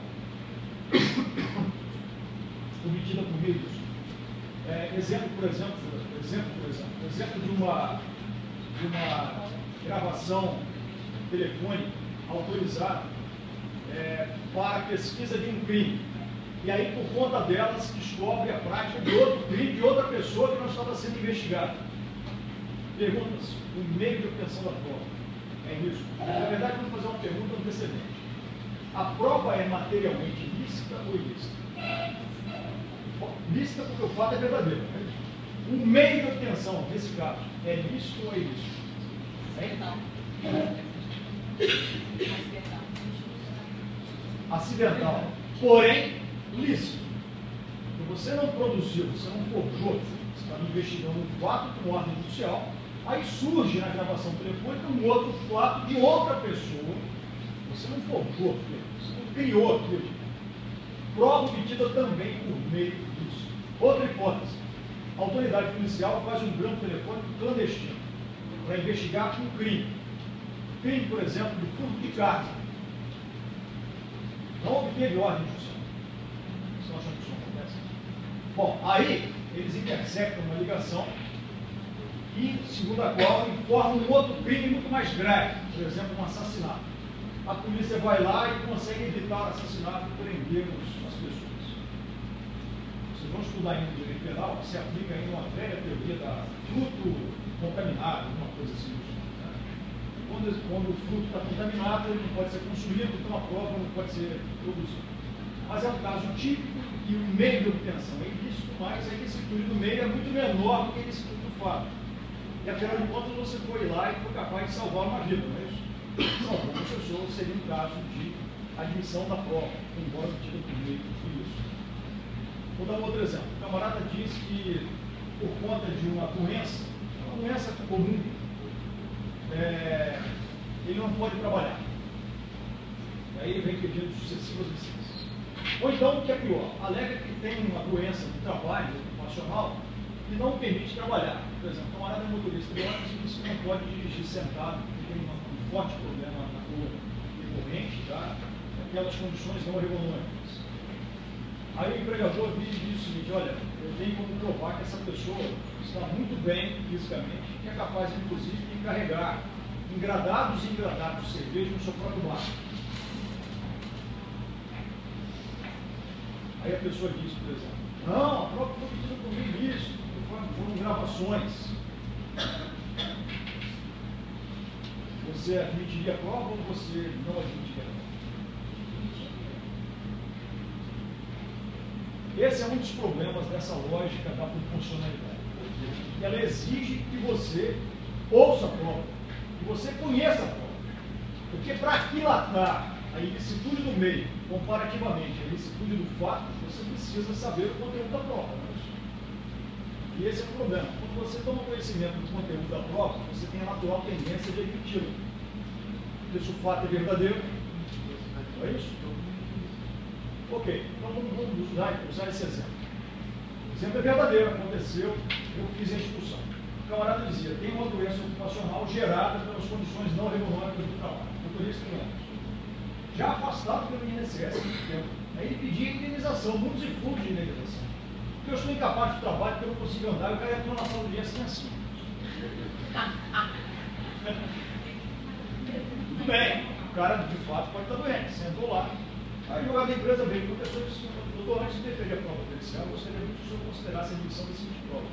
obtida por meio disso. Exemplo de uma gravação telefônica autorizada para a pesquisa de um crime. E aí, por conta dela, se descobre a prática de outro crime de outra pessoa que não estava sendo investigada. Pergunta-se, o meio de obtenção da prova é isso? Na verdade, vamos fazer uma pergunta antecedente. A prova é materialmente lícita ou ilícita? Lícita porque o fato é verdadeiro. O meio de obtenção, nesse caso, é lícito ou ilícito? Acidental. Porém, lícito. você não produziu, você não forjou, você está investigando um fato com ordem judicial, aí surge na gravação telefônica um outro fato de outra pessoa, você não forjou, você não criou aquilo. Prova obtida também por meio disso. Outra hipótese, a autoridade policial faz um grampo telefônico clandestino para investigar um crime. Crime, por exemplo, de furto de casa. Não obteve ordem judicial. Vocês estão achando que isso não acontece? Bom, aí eles interceptam uma ligação e, segundo a qual, informam um outro crime muito mais grave, por exemplo, um assassinato. A polícia vai lá e consegue evitar o assassinato e prender as pessoas. Vocês vão estudar ainda no direito penal, que se aplica ainda uma velha teoria da fruto contaminado, uma coisa assim. Quando o fruto está contaminado, ele não pode ser consumido, então a prova não pode ser produzida. Mas é um caso típico e o meio de obtenção é ilícito, mas a ilicitude do meio é muito menor do que a ilicitude do fato. E afinal de contas você foi lá e foi capaz de salvar uma vida, não é isso? Salvou uma pessoa, seria um caso de admissão da prova, embora obtida por meio disso. Vou dar um outro exemplo. O camarada diz que por conta de uma doença comum, ele não pode trabalhar. E aí ele vem pedindo sucessivas licenças. Ou então, o que é pior, alega que tem uma doença do trabalho ocupacional que não permite trabalhar. Por exemplo, o camarada é motorista de ônibus e diz que não pode dirigir sentado, porque tem um forte problema na coluna recorrente, tá? Aquelas condições não ergonômicas. Aí o empregador diz o seguinte: olha, eu tenho como provar que essa pessoa está muito bem fisicamente, que é capaz, inclusive, de carregar engradados e engradados de cerveja no seu próprio bar. Aí a pessoa diz, por exemplo: não, a prova foi obtida por mim isso, foram gravações. Você admitiria a prova ou você não admitiria a prova? Esse é um dos problemas dessa lógica da proporcionalidade. Ela exige que você ouça a prova, que você conheça a prova. Porque para aquilatar a ilicitude do meio, comparativamente à ilicitude do fato, você precisa saber o conteúdo da prova. Não é? E esse é o problema. Quando você toma conhecimento do conteúdo da prova, você tem a natural tendência de admiti-lo. Porque se o fato é verdadeiro, não é isso? Ok, então vamos usar esse exemplo. O exemplo é verdadeiro, aconteceu, eu fiz a expulsão. O camarada dizia: tem uma doença ocupacional gerada pelas condições não ergonômicas do trabalho. Motorista de ônibus. Já afastado pelo INSS há muito tempo. Aí ele pedia indenização, mundos e fundos de indenização. Porque eu estou incapaz de trabalho, porque eu não consigo andar, e o cara entrou na sala de urgência assim. Tudo bem, o cara de fato pode estar doente, sentou lá. Aí o advogado da empresa veio, o professor disse: doutor, antes de deferir a prova pericial, eu gostaria muito que o senhor considerasse a admissão desse tipo de prova.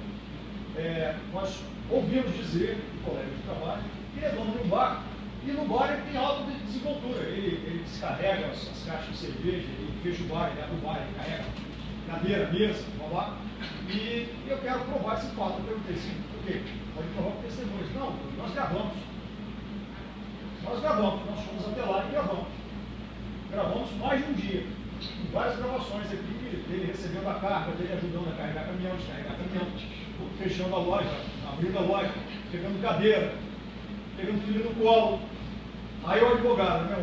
Nós ouvimos dizer do colega de trabalho que ele é dono de um bar, e no bar ele tem alta desenvoltura. Ele descarrega as caixas de cerveja, ele fecha o bar, ele abre o bar, ele carrega cadeira, mesa, blá. E eu quero provar esse fato. Eu perguntei assim: por quê? Pode provar com testemunhas. Não, nós gravamos. Nós fomos até lá e gravamos. Gravamos mais de um dia, com várias gravações aqui, dele recebendo a carga, dele ajudando a carregar caminhão, descarregar caminhão, fechando a loja, abrindo a loja, pegando cadeira, pegando filho no colo. Aí o advogado, né,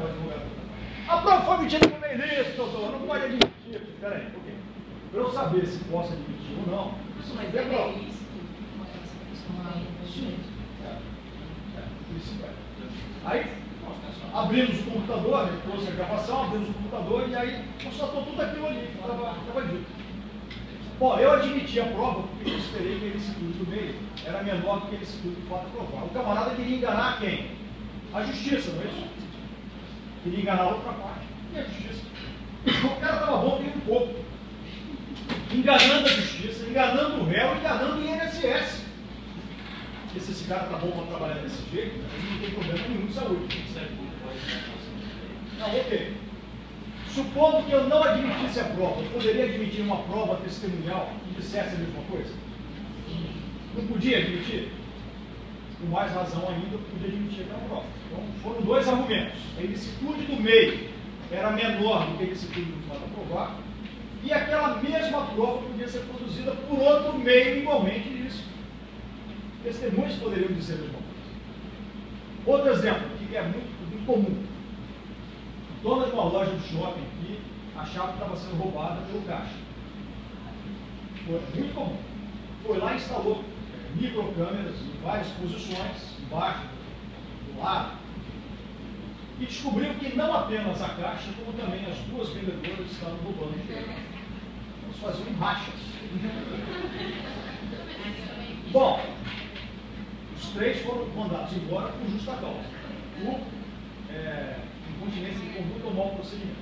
a prova foi obtida por meio ilícito, doutor, não pode admitir. Peraí, por quê? Para eu saber se posso admitir ou não, isso não é prova. Isso é. Aí, abrimos o computador, ele trouxe a gravação, abrimos o computador e aí constatou tudo aquilo ali que estava dito. Bom, eu admiti a prova porque eu esperei que a ilicitude do meio era menor do que a ilicitude do fato provar. O camarada queria enganar quem? A justiça, não é isso? Queria enganar a outra parte. E a justiça? O cara estava bom tem um pouco. Enganando a justiça, enganando o réu, enganando o INSS. Porque se esse cara está bom para trabalhar desse jeito, ele não tem problema nenhum de saúde. Não, ok. Supondo que eu não admitisse a prova, eu poderia admitir uma prova testemunhal que dissesse a mesma coisa? Não podia admitir? Com mais razão ainda, eu podia admitir aquela prova. Então, foram dois argumentos. A ilicitude do meio era menor do que a ilicitude do fato a provar, E aquela mesma prova podia ser produzida por outro meio igualmente ilícito. Testemunhas poderiam dizer a mesma coisa. Outro exemplo, que é muito comum. A dona de uma loja de shopping aqui achava que estava sendo roubada pelo caixa. Foi muito comum. Foi lá e instalou microcâmeras em várias posições, embaixo, do lado, e descobriu que não apenas a caixa, como também as duas vendedoras estavam roubando. Eles faziam rachas. Bom, os três foram mandados embora por justa causa. Por incontinência de conduta ou mau procedimento.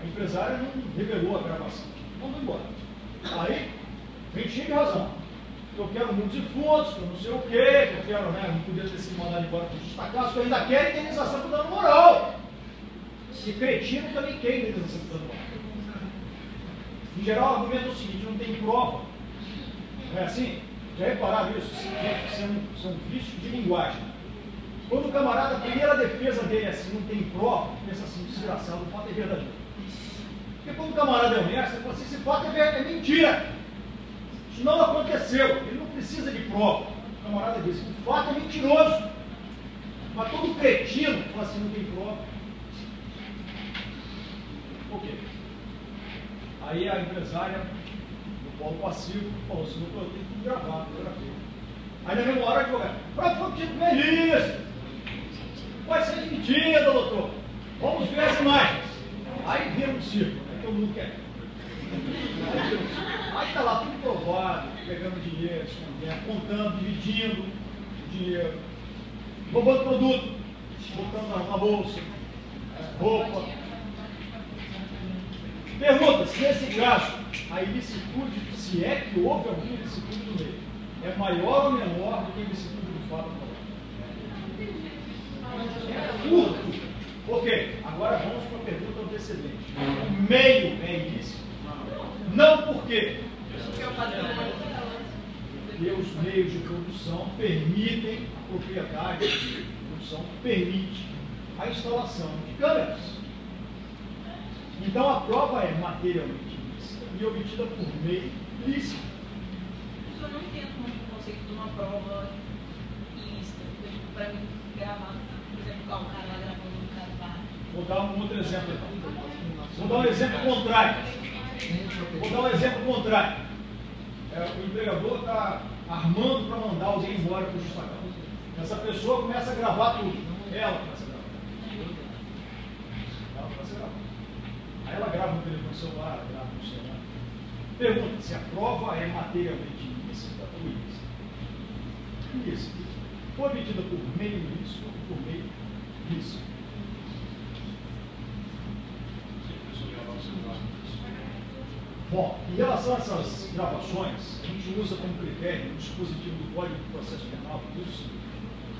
A empresária não revelou a gravação. Mandou embora. Aí, vem cheio de razão. Eu quero muitos defuntos, que eu não sei o quê, que eu quero, né? Não podia ter sido mandado embora por justa causa, que eu ainda quero indenização por dano moral. E cretino também quer indenização por dano moral. Em geral, o argumento é o seguinte: não tem prova. Não é assim? Já repararam isso? Isso é um vício de linguagem. Quando o camarada, a primeira defesa dele é assim, não tem prova, pensa assim, desgraçado, o fato é verdadeiro. Porque quando o camarada é honesto, ele fala assim, esse fato é mentira. Isso não aconteceu. Ele não precisa de prova. O camarada diz, o fato é mentiroso. Mas todo cretino fala assim, não tem prova. Ok. Aí a empresária, no polo passivo, falou assim, doutor, eu tenho tudo gravado, fotografia. Aí na mesma hora, o advogado, prova foi tipo melhor. Vai ser mentira, doutor. Vamos ver as imagens. Aí vira um circo, né? Todo mundo quer. Aí está lá tudo provado, pegando dinheiro, escondendo, contando, dividindo o dinheiro, roubando produto, botando na bolsa, roupa. Pergunta, se nesse caso a ilicitude, se é que houve alguma ilicitude no meio, é maior ou menor do que a ilicitude do fato moral? É furto. Ok, agora vamos para a pergunta antecedente. O meio é ilícito? Não por quê? Porque os meios de produção permitem, a propriedade de produção permite a instalação de câmeras. Então a prova é materialmente ilícita e obtida por meio lícito. Eu não entendo muito o conceito de uma prova ilícita. Para mim, gravar, por exemplo, o cara lá gravando um cara lá. Vou dar um outro exemplo então. Vou dar um exemplo contrário. O empregador está armando para mandar alguém embora para o justa causa. Essa pessoa começa a gravar tudo. Ela começa a gravar. Aí ela grava no telefone celular, grava no celular. Pergunta se a prova é materialmente ilícita ou ilícita. Ilícita. Foi obtida por meio ilícito ou por meio lícito. Bom, em relação a essas gravações, a gente usa como critério o dispositivo do Código de Processo Penal, que diz o seguinte: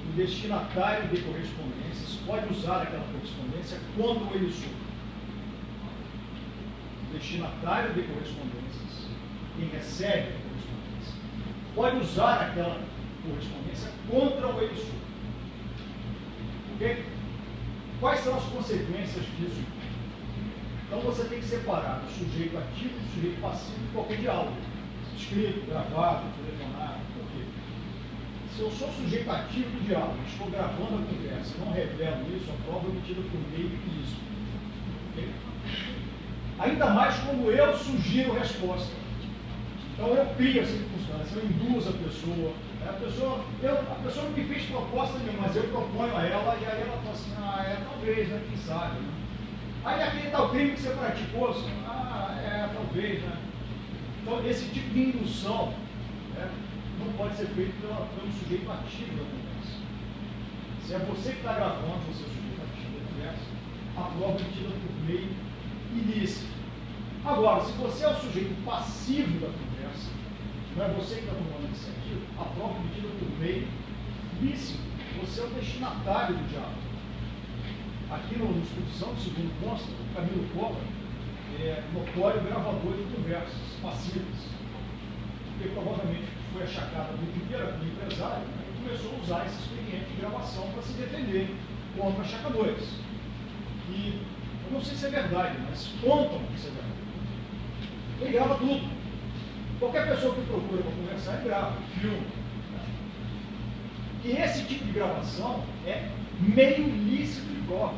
o destinatário de correspondências pode usar aquela correspondência contra o emissor. O destinatário de correspondências, quem recebe a correspondência, pode usar aquela correspondência contra o emissor. Ok? Quais são as consequências disso? Então você tem que separar o sujeito ativo do sujeito passivo de qualquer diálogo. Escrito, gravado, telefonado, por quê? Se eu sou sujeito ativo do diálogo, estou gravando a conversa, não revelo isso, a prova é obtida por meio disso. Okay? Ainda mais quando eu sugiro resposta. Então eu crio a circunstância, eu induzo a pessoa. A pessoa não me fez proposta nenhuma, mas eu proponho a ela e aí ela fala assim, talvez, né? Quem sabe, né? Aí aquele tal crime que você praticou, assim, talvez, né? Então, esse tipo de indução, né, não pode ser feito pelo sujeito ativo da conversa. Se é você que está gravando, você é o sujeito ativo da conversa, a prova é obtida por meio ilícito. Agora, se você é o sujeito passivo da conversa, não é você que está tomando a iniciativa, a prova é obtida por meio lícito. Você é o destinatário do diálogo. Aqui na discussão, segundo consta, o Camilo Cobra é notório gravador de conversas passivas, porque provavelmente foi achacada muito inteira pelo empresário e começou a usar esse expediente de gravação para se defender contra achacadores. E não sei se é verdade, mas contam que isso é verdade. Ele grava tudo. Qualquer pessoa que procura para conversar, ele grava, filma. E esse tipo de gravação é meio ilícito de prova.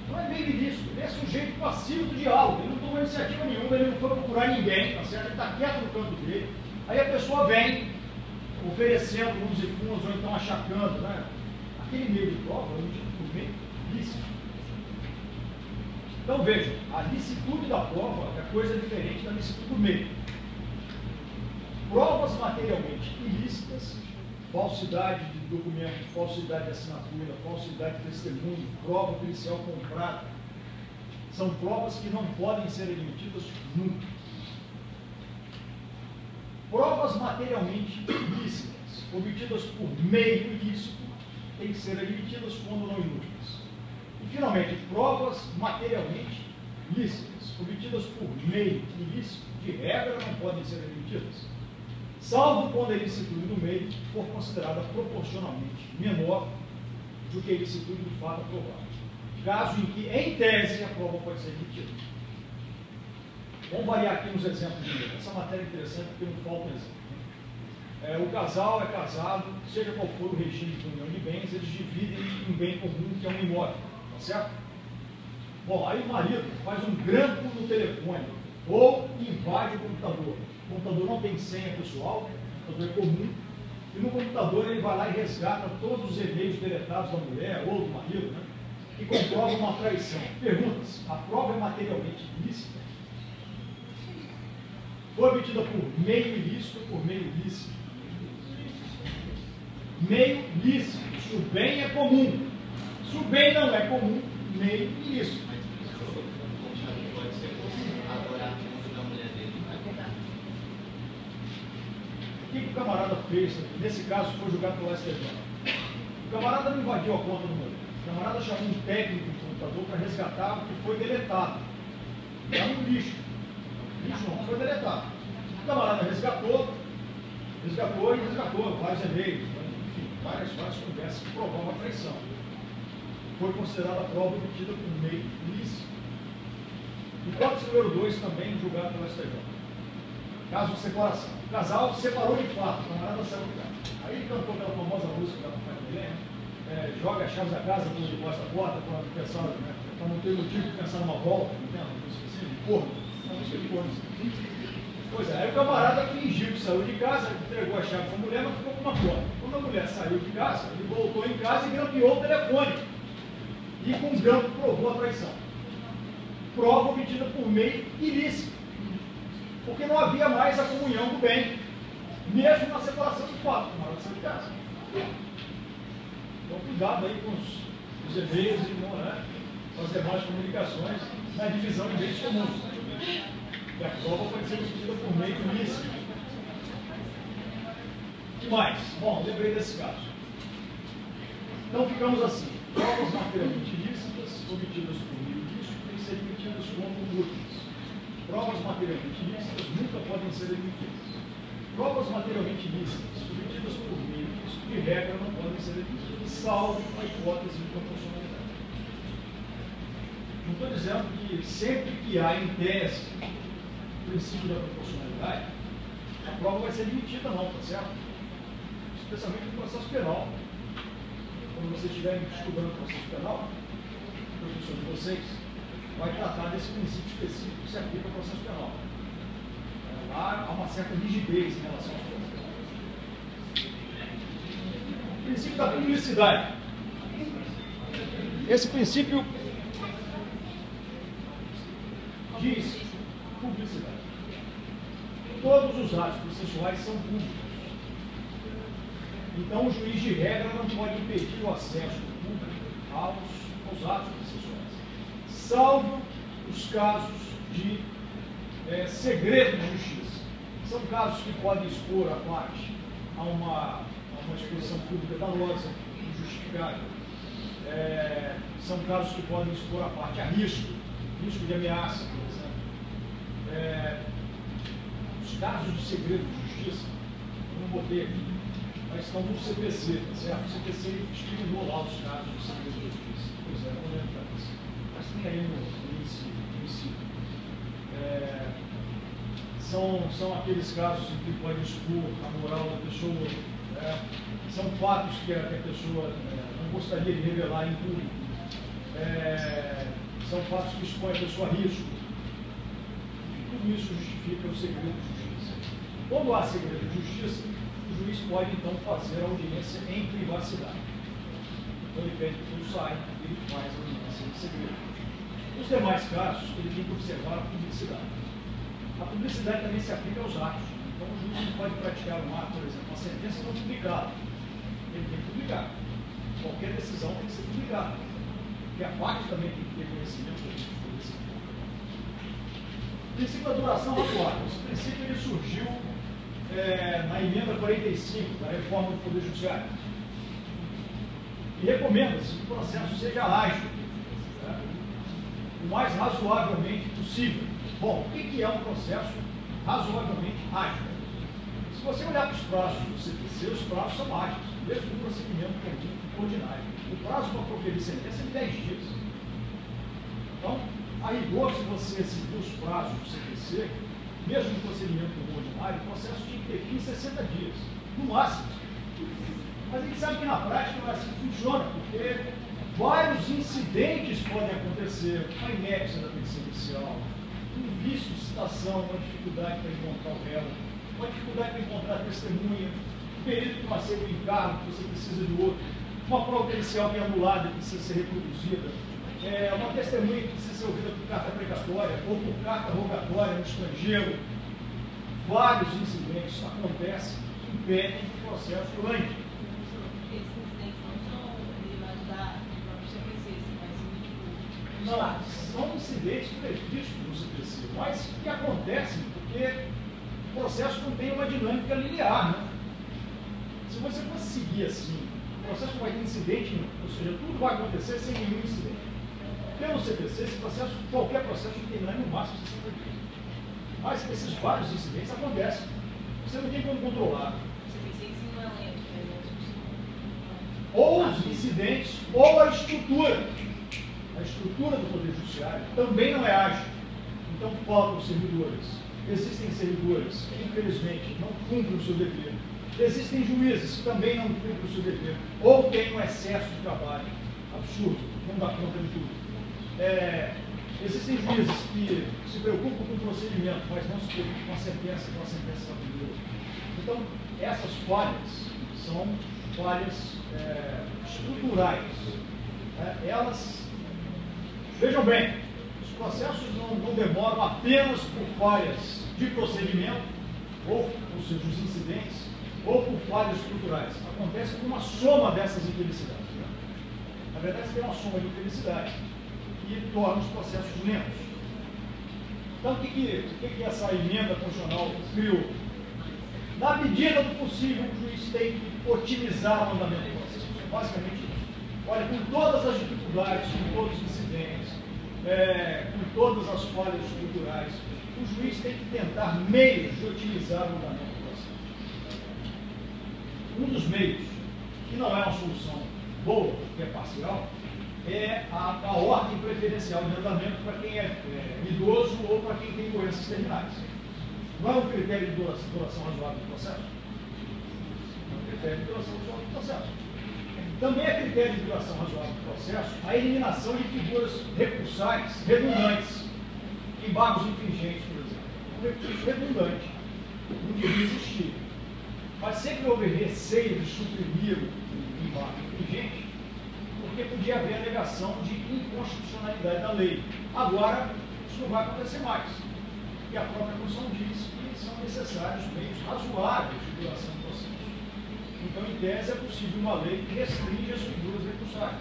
Não é meio ilícito, ele é sujeito passivo do diálogo, ele não tomou iniciativa nenhuma, ele não foi procurar ninguém, tá certo? Ele está quieto no canto dele. Aí a pessoa vem oferecendo uns e fundos, ou então achacando, né? Aquele meio de prova é um tipo de meio ilícito. Então vejam, a licitude da prova é coisa diferente da licitude do meio. Provas materialmente ilícitas, falsidade de documento, falsidade de assinatura, falsidade de testemunho, prova pericial comprada, são provas que não podem ser admitidas nunca. Provas materialmente ilícitas, obtidas por meio ilícito, têm que ser admitidas quando não inúteis. E, finalmente, provas materialmente lícitas, obtidas por meio ilícito, de regra, não podem ser admitidas, salvo quando a ilicitude do meio for considerada proporcionalmente menor do que a ilicitude do fato aprovado, caso em que, em tese, a prova pode ser admitida. Vamos variar aqui nos exemplos de novo. Essa matéria é interessante porque não falta um exemplo. O casal é casado, seja qual for o regime de união de bens, eles dividem um bem comum que é um imóvel, tá certo? Bom, aí o marido faz um grampo no telefone ou invade o computador. O computador não tem senha pessoal, o computador é comum, e no computador ele vai lá e resgata todos os e-mails deletados da mulher ou do marido, né? E comprova uma traição. Pergunta-se, a prova é materialmente ilícita? Foi obtida por meio ilícito ou por meio lícito? Meio lícito. Se o bem é comum. Se o bem não é comum, meio ilícito. Pode ser adorar a fonte da mulher dele. O que o camarada fez? Nesse caso foi julgado pelo STJ. O camarada não invadiu a conta do marido. O camarada chamou um técnico do computador para resgatar o que foi deletado. Era um lixo. Lixo não, foi deletado. O camarada resgatou vários e-mails, enfim, várias conversas que provavam a traição. Foi considerada a prova obtida por meio ilícito. Hipótese número 2, também julgado pelo STJ. Caso de separação. O casal se separou de fato, o camarada saiu de casa. Aí ele cantou aquela famosa música da família, joga as chaves da casa por debaixo da porta, para não ter motivo de pensar numa volta, não tem? Assim, de corno. Uma música de corno. Pois é, aí o camarada fingiu que saiu de casa, entregou a chave para a mulher, mas ficou com uma porta. Quando a mulher saiu de casa, ele voltou em casa e grampeou o telefone. E com um grampo provou a traição. Prova obtida por meio ilícito. Porque não havia mais a comunhão do bem, mesmo na separação de fato, o camarada saiu de casa. Então, cuidado aí com os e-mails e com as demais comunicações na divisão de bens comuns. E a prova pode ser obtida por meio ilícito. O que mais? Bom, lembrei desse caso. Então, ficamos assim. Provas materialmente ilícitas, obtidas por meio ilícito, têm que ser admitidas como inúteis. Provas materialmente ilícitas nunca podem ser admitidas. Provas materialmente ilícitas, obtidas por meio ilícito, de regra, não podem ser admitidas, salvo a hipótese de proporcionalidade. Não estou dizendo que sempre que há em tese o princípio da proporcionalidade, a prova vai ser admitida, não, tá certo? Especialmente no processo penal. Quando vocês estiverem estudando o processo penal, o professor de vocês vai tratar desse princípio específico que se aplica ao processo penal. Lá há uma certa rigidez em relação ao processo penal. O princípio da publicidade. Esse princípio diz publicidade. Todos os atos processuais são públicos. Então, o juiz de regra não pode impedir o acesso do público aos atos processuais, salvo os casos de segredo de justiça. São casos que podem expor a parte a uma exposição pública danosa, injustificável. São casos que podem expor a parte a risco de ameaça, por exemplo. Os casos de segredo de justiça, eu não botei aqui, mas estão no CPC, tá certo? O CPC discriminou lá os casos de segredo de justiça. Pois é, não lembro para isso. mas tem aí no índice. São aqueles casos em que pode expor a moral da pessoa, são fatos que a pessoa não gostaria de revelar em público, são fatos que expõem a pessoa a risco. Tudo isso justifica o segredo de justiça. Quando há segredo de justiça, o juiz pode então fazer a audiência em privacidade. Então ele pede que tudo saia e ele faz a audiência em segredo. Nos demais casos, ele tem que observar a publicidade. A publicidade também se aplica aos atos. Então o juiz não pode praticar um ato, por exemplo, uma sentença não publicada. Ele tem que publicar. Qualquer decisão tem que ser publicada. Porque a parte também tem que ter conhecimento desse ponto. O princípio da duração razoável. Esse princípio ele surgiu na emenda 45 da reforma do Poder Judiciário. E recomenda-se que o processo seja ágil, o mais razoavelmente possível. Bom, o que é um processo razoavelmente ágil? Se você olhar para os prazos do CPC, os prazos são ágeis, mesmo no procedimento ordinário. O prazo para proferir sentença é de 10 dias. Então, a rigor, se você seguir os prazos do CPC, mesmo no procedimento ordinário, o processo tinha que ter fim em 60 dias, no máximo. Mas a gente sabe que na prática não é assim que funciona, porque vários incidentes podem acontecer, uma inépcia da perícia inicial, um vício de citação, uma dificuldade para encontrar o réu, uma dificuldade para encontrar a testemunha, um período que não aceita o encargo, que você precisa de outro, uma prova pericial que é anulada e precisa ser reproduzida, uma testemunha que precisa ser ouvida por carta precatória ou por carta rogatória no estrangeiro. Vários incidentes acontecem que impedem que o processo ande. Esses incidentes não são derivados da própria CPC, mas Não, são incidentes previstos no CPC, mas que acontecem porque o processo não tem uma dinâmica linear, né? Se você fosse seguir assim, o processo vai ter incidente, ou seja, tudo vai acontecer sem nenhum incidente. Pelo CPC, esse processo, qualquer processo tem que terminar no máximo 60 dias. Mas esses vários incidentes acontecem. Você não tem como controlar. Ou os incidentes, ou a estrutura. A estrutura do Poder Judiciário também não é ágil. Então faltam servidores. Existem servidores que, infelizmente, não cumprem o seu dever. Existem juízes que também não cumprem o seu dever. Ou têm um excesso de trabalho absurdo, não dá conta de tudo. Existem juízes que se preocupam com o procedimento, mas não se preocupam com a sentença está cumprida. Então, essas falhas são falhas estruturais. Elas, vejam bem, os processos não demoram apenas por falhas de procedimento, ou seja, os incidentes, ou por falhas estruturais. Acontece com uma soma dessas infelicidades. Na verdade, você tem uma soma de infelicidade que torna os processos lentos. Então, o que essa emenda constitucional criou? Na medida do possível, o juiz tem que otimizar o andamento do processo. Basicamente isso. Olha, com todas as dificuldades, com todos os incidentes, com todas as falhas estruturais, o juiz tem que tentar meios de otimizar o andamento do processo. Um dos meios, que não é uma solução boa, que é parcial, é a ordem preferencial de andamento para quem é idoso ou para quem tem doenças terminais. Não é um critério de duração razoável do processo? É um critério de duração razoável do processo. Também é critério de duração razoável do processo a eliminação de figuras recursais redundantes, embargos infringentes, por exemplo. Um recurso redundante não devia existir. Mas sempre houve receio de suprimir o embargo infringente, porque podia haver alegação de inconstitucionalidade da lei. Agora, isso não vai acontecer mais, porque a própria Constituição diz que são necessários meios razoáveis de duração do processo. Então, em tese, é possível uma lei que restringe as figuras recursais.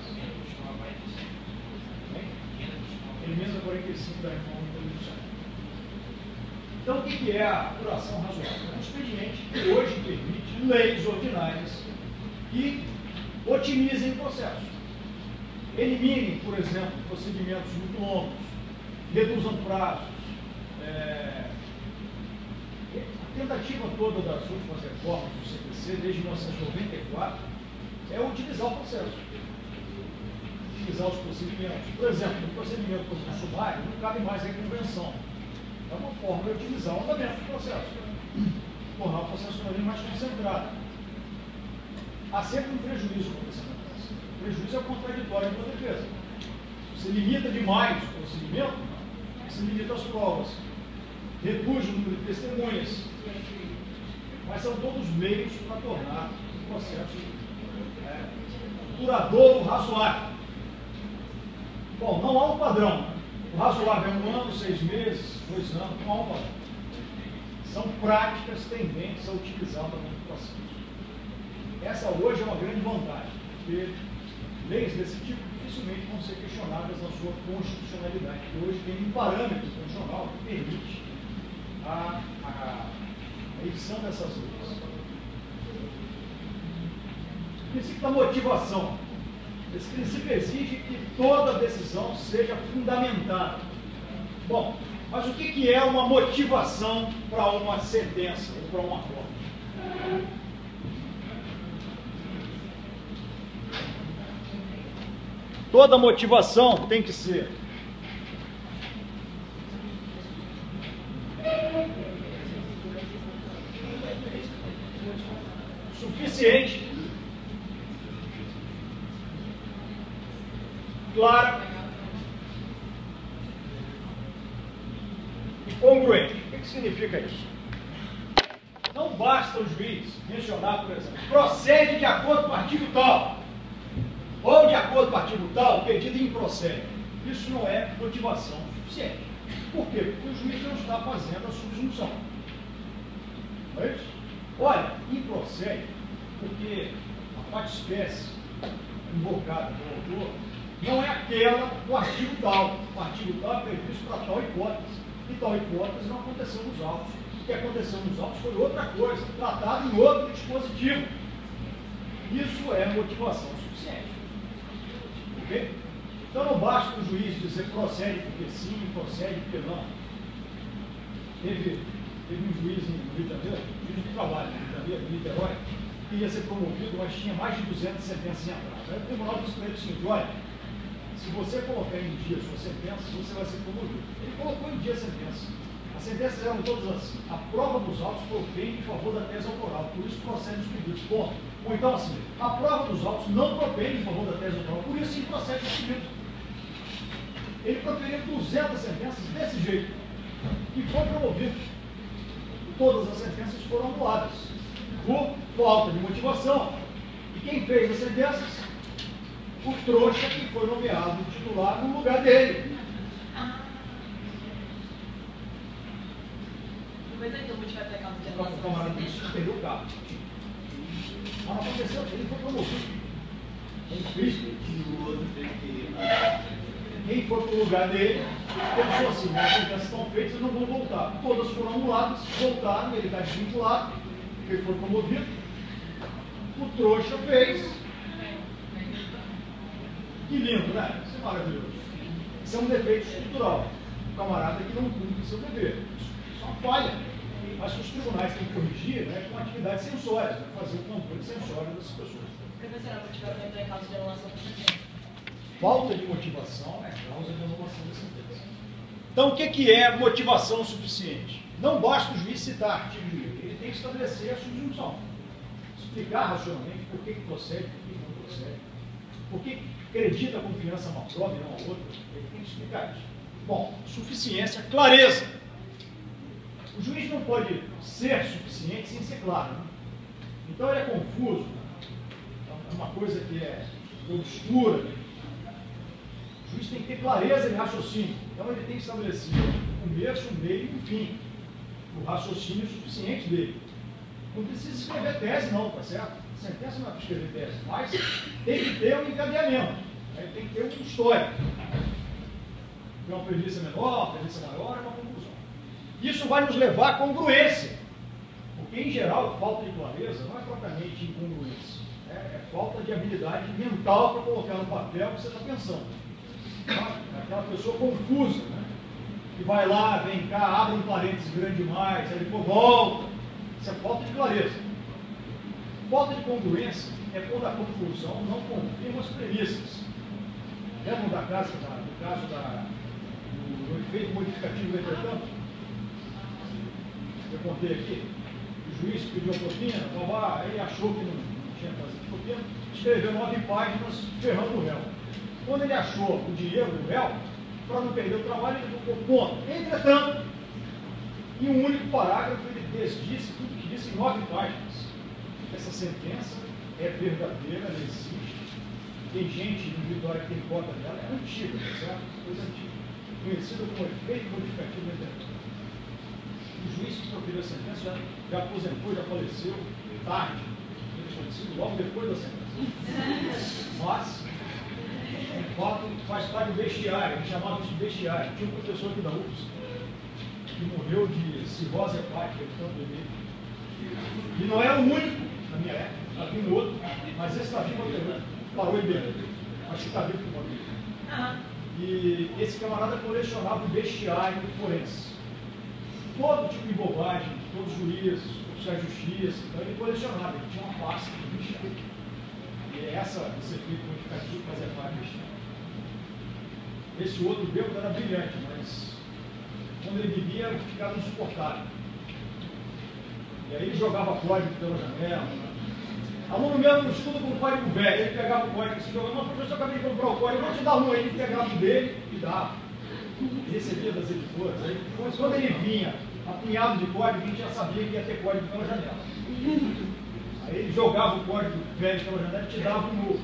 Emenda 45 da reforma do Poder Judiciário. Então, o que é a duração razoável? É um expediente que hoje permite leis ordinárias que otimizem o processo. Eliminem, por exemplo, procedimentos muito longos, reduzam prazos. A tentativa toda das últimas reformas do CPC, desde 1994, é utilizar o processo. utilizar os procedimentos. Por exemplo, no procedimento como sumário, não cabe mais reconvenção. É uma forma de otimizar o andamento do processo, tornar o processo mais concentrado. Há sempre um prejuízo quando isso acontece. O prejuízo é o contraditório da defesa. Você limita demais o procedimento, você limita as provas, reduz o número de testemunhas, mas são todos meios para tornar o processo duradouro, razoável. Bom, não há um padrão. O razoável é 1 ano, 6 meses, 2 anos, não há um padrão. São práticas tendentes a utilizar o andamento do processo. Essa hoje é uma grande vantagem, porque leis desse tipo dificilmente vão ser questionadas na sua constitucionalidade, porque hoje tem um parâmetro constitucional que permite a edição dessas leis. O princípio da motivação. Esse princípio exige que toda decisão seja fundamentada. Bom, mas o que é uma motivação para uma sentença ou para um acordo? Toda motivação tem que ser suficiente, clara e congruente. O que significa isso? Não basta o juiz mencionar, por exemplo, procede de acordo com o artigo tal, ou de acordo com o artigo tal, o pedido improcede. Isso não é motivação suficiente. Por quê? Porque o juiz não está fazendo a subsunção. Não é isso? Olha, improcede porque a parte espécie invocada pelo autor não é aquela do artigo tal. O artigo tal é previsto para tal hipótese. E tal hipótese não aconteceu nos autos. O que aconteceu nos autos foi outra coisa, tratado em outro dispositivo. Isso é motivação suficiente. Ok? Então não basta o juiz dizer procede porque sim, procede porque não. Teve um juiz no Rio de Janeiro, juiz de trabalho no Rio de Janeiro, em Niterói, que ia ser promovido, mas tinha mais de 200 sentenças em atraso. Aí o tribunal disse para ele o seguinte: olha, se você colocar em dia a sua sentença, você vai ser promovido. Ele colocou em dia a sentença. As sentenças eram todas assim: a prova dos autos propende em favor da tese autoral, por isso procede os pedidos. Ponto. Ou então assim, a prova dos autos não propende em favor da tese autoral, por isso sim procede os pedidos. Ele proferiu 200 sentenças desse jeito e foi promovido. Todas as sentenças foram anuladas por falta de motivação. E quem fez as sentenças? O trouxa que foi nomeado titular no lugar dele. Mas então, vou te vai pegar O camarada disse que perdeu o carro. Mas não aconteceu, ele foi promovido. Ele fez. E o outro tem que ir. Quem foi para o lugar dele pensou assim: as sentenças estão feitas, não vão voltar. Todas foram anuladas, voltaram, ele está desvinculado, ele foi promovido. O trouxa fez. Que lindo, né? Isso é maravilhoso. Isso é um defeito estrutural. O camarada que não cumpre seu dever. Isso é uma falha. Mas que os tribunais têm que corrigir, né, com atividades sensórias, né, fazer o controle sensório dessas pessoas. Professor, a motivação então é causa de anulação da sentença. Falta de motivação é causa de anulação da sentença. Então, o que é motivação suficiente? Não basta o juiz citar artigo de lei, ele tem que estabelecer a subjunção. Explicar racionalmente por que procede, por que não procede, por que acredita a confiança a uma prova e não a outra. Ele tem que explicar isso. Bom, suficiência, clareza. O juiz não pode ser suficiente sem ser claro. Né? Então ele é confuso. É uma coisa que é obscura. O juiz tem que ter clareza de raciocínio. Então ele tem que estabelecer o começo, o meio e o fim. O raciocínio suficiente dele. Não precisa escrever tese não, tá certo? A sentença não é para escrever tese, mas tem que ter um encadeamento. Né? Tem que ter uma história. Tem uma premissa menor, premissa maior e uma conclusão. Isso vai nos levar à congruência. Porque, em geral, falta de clareza não é propriamente incongruência. É falta de habilidade mental para colocar no papel o que você está pensando. É aquela pessoa confusa, né? Que vai lá, vem cá, abre um parênteses grande demais, aí depois volta. Isso é falta de clareza. Falta de congruência é quando a conclusão não confirma as premissas. Lembram do caso do efeito modificativo do entretanto? Eu contei aqui. O juiz pediu a propina, ele achou que não tinha fazido propina, escreveu 9 páginas ferrando o réu. Quando ele achou o dinheiro do réu, para não perder o trabalho, ele colocou ponto. Entretanto, em um único parágrafo, ele desdisse tudo que disse em 9 páginas. Essa sentença é verdadeira, ela existe. Tem gente no Vitória que tem cota dela, é antiga, certo? Coisa antiga. Conhecida como efeito modificativo do entretanto. O juiz que proferiu a sentença já aposentou, já faleceu, tarde, logo depois da sentença. Mas, de fato, faz parte do bestiário, a gente chamava isso de bestiário. Tinha um professor aqui da UFSC que morreu de cirrose hepática, então bebê. E não era o único na minha época, havia um outro, mas esse está vivo até hoje. Parou e bebeu. Acho que está vivo com uma vida. E esse camarada colecionava o bestiário forense. Todo tipo de bobagem, todos os juízes, oficiais de justiça, então ele colecionava, ele tinha uma pasta de bestiário. E é esse efeito modificativo fazia parte do bestiário. Esse outro bêbado era brilhante, mas quando ele bebia, ficava insuportável. E aí ele jogava código pela janela. Aluno mesmo não estuda com código velho, ele pegava o código e se jogava, mas professor, acabei de comprar o código, vou te dar um aí, ele pegava o dele e dava. Ele recebia das editoras. Aí, quando ele vinha apunhado de código, a gente já sabia que ia ter código pela janela. Aí ele jogava o código velho pela janela e te dava um novo.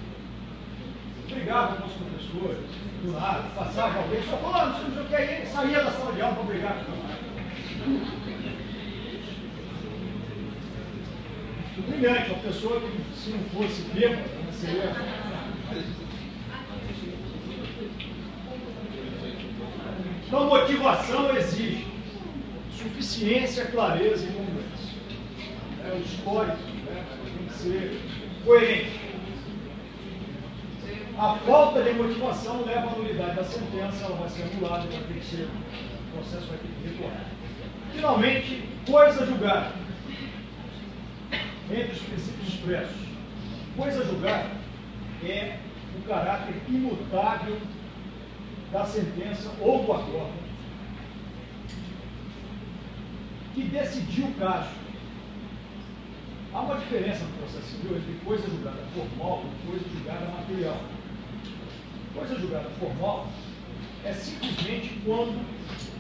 Brigava com os professores, do nada, passava alguém, só falava, não sei o que, aí ele saía da sala de aula para brigar com o brilhante, uma pessoa que, se não fosse bêbada, seria. Então, motivação exige suficiência, clareza e congruência. O histórico tem que ser coerente. A falta de motivação leva à nulidade da sentença, ela vai ser anulada, vai ter que ser, o processo vai ter que retornar. Finalmente, coisa julgada. Entre os princípios expressos. Coisa julgada é o caráter imutável da sentença ou do acordo que decidiu o caso. Há uma diferença no processo civil entre coisa julgada formal e coisa julgada material. Coisa julgada formal é simplesmente quando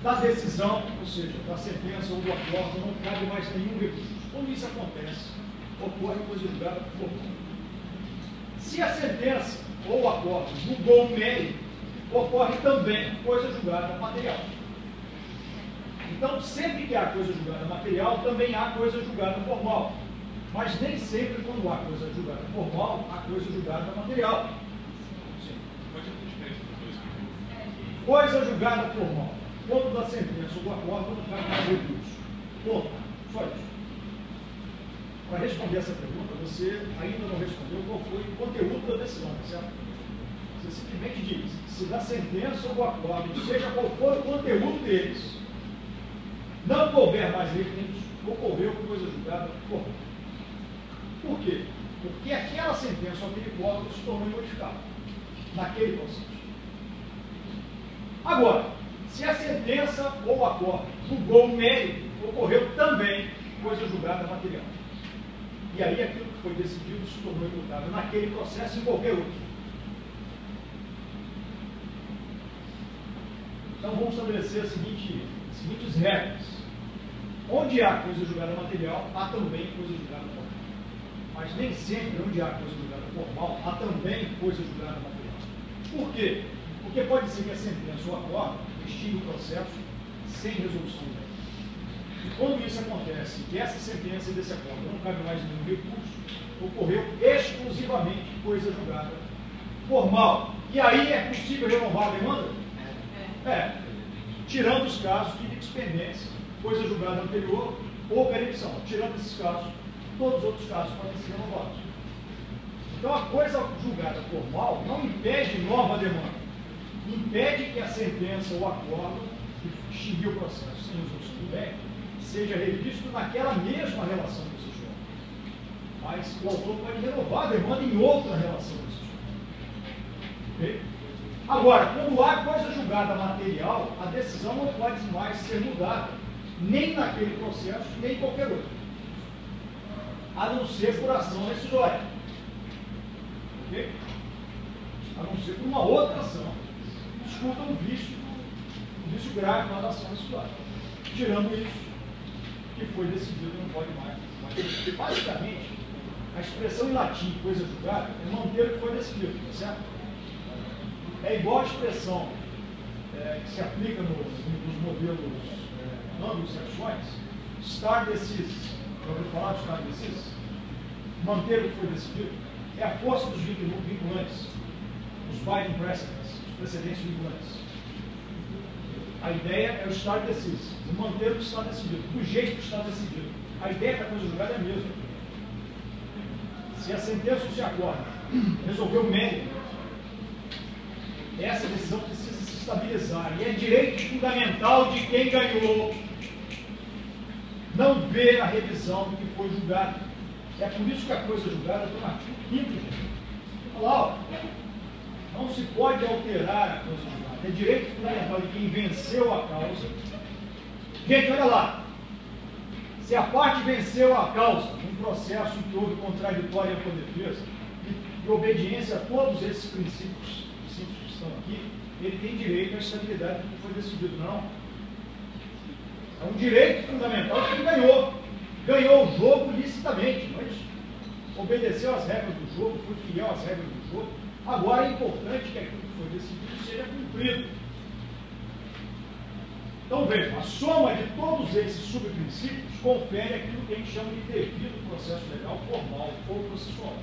da decisão, ou seja, da sentença ou do acordo, não cabe mais nenhum recurso. Quando isso acontece, ocorre coisa julgada formal. Se a sentença ou o acordo julgou o mérito, ocorre também coisa julgada material. Então, sempre que há coisa julgada material, também há coisa julgada formal. Mas nem sempre, quando há coisa julgada formal, há coisa julgada material. Coisa julgada formal. Quando da sentença ou do acordo, não cabe mais recurso. Ponto. Só isso. Para responder essa pergunta, você ainda não respondeu qual foi o conteúdo da decisão, certo? Você simplesmente diz, se da sentença ou do acordo, seja qual for o conteúdo deles, não couber mais recursos, ocorreu coisa julgada formal. Por quê? Porque aquela sentença ou aquele acordo se tornou modificado naquele processo. Agora, se a sentença ou o acordo julgou o mérito, ocorreu também coisa julgada material. E aí aquilo que foi decidido se tornou imutável naquele processo e em qualquer outro. Então vamos estabelecer as seguintes regras. Onde há coisa julgada material, há também coisa julgada formal. Mas nem sempre onde há coisa julgada formal, há também coisa julgada material. Por quê? Porque pode ser que a sentença ou acordo extinga o processo sem resolução do mérito. E quando isso acontece, que essa sentença desse acordo não cabe mais nenhum recurso, ocorreu exclusivamente coisa julgada formal. E aí é possível renovar a demanda? Tirando os casos de expendência, coisa julgada anterior ou permissão. Tirando esses casos, todos os outros casos podem ser renovados. Então a coisa julgada formal não impede nova demanda. Impede que a sentença ou acordo que extinguiu o processo sem resolução do mérito seja revisto naquela mesma relação processual. Mas o autor pode renovar a demanda em outra relação processual. Ok? Agora, quando há coisa julgada material, a decisão não pode mais ser mudada, nem naquele processo, nem em qualquer outro, a não ser por ação rescisória. Ok? A não ser por uma outra ação. Discuta um vício grave na ação rescisória. Tirando isso, que foi decidido, não pode mais. Basicamente, a expressão em latim, coisa julgada, é manter o que foi decidido, tá certo? É igual a expressão que se aplica nos modelos anglo-saxões, stare decisis. Já ouviu falar de stare decisis? Manter o que foi decidido é a força dos vinculantes, os binding precedents, os precedentes vinculantes. A ideia é o stare decisis, manter o que está decidido, do jeito que está decidido. A ideia da coisa julgada é a mesma. Se a sentença ou se acorda resolveu o mérito, essa decisão precisa se estabilizar. E é direito fundamental de quem ganhou não ver a revisão do que foi julgado. É por isso que a coisa julgada está no artigo 5º. Olha lá, ó. Não se pode alterar a coisa julgada. É direito fundamental de quem venceu a causa. Gente, olha lá. Se a parte venceu a causa num processo em que houve contraditória por defesa e obediência a todos esses princípios que estão aqui, ele tem direito à estabilidade do que foi decidido, não? É um direito fundamental que ele ganhou. Ganhou o jogo licitamente, não é isso? Obedeceu às regras do jogo, foi fiel às regras do jogo. Agora é importante que aquilo que foi decidido seja cumprido. Então vejam, a soma de todos esses subprincípios confere aquilo que a gente chama de devido processo legal formal ou processual.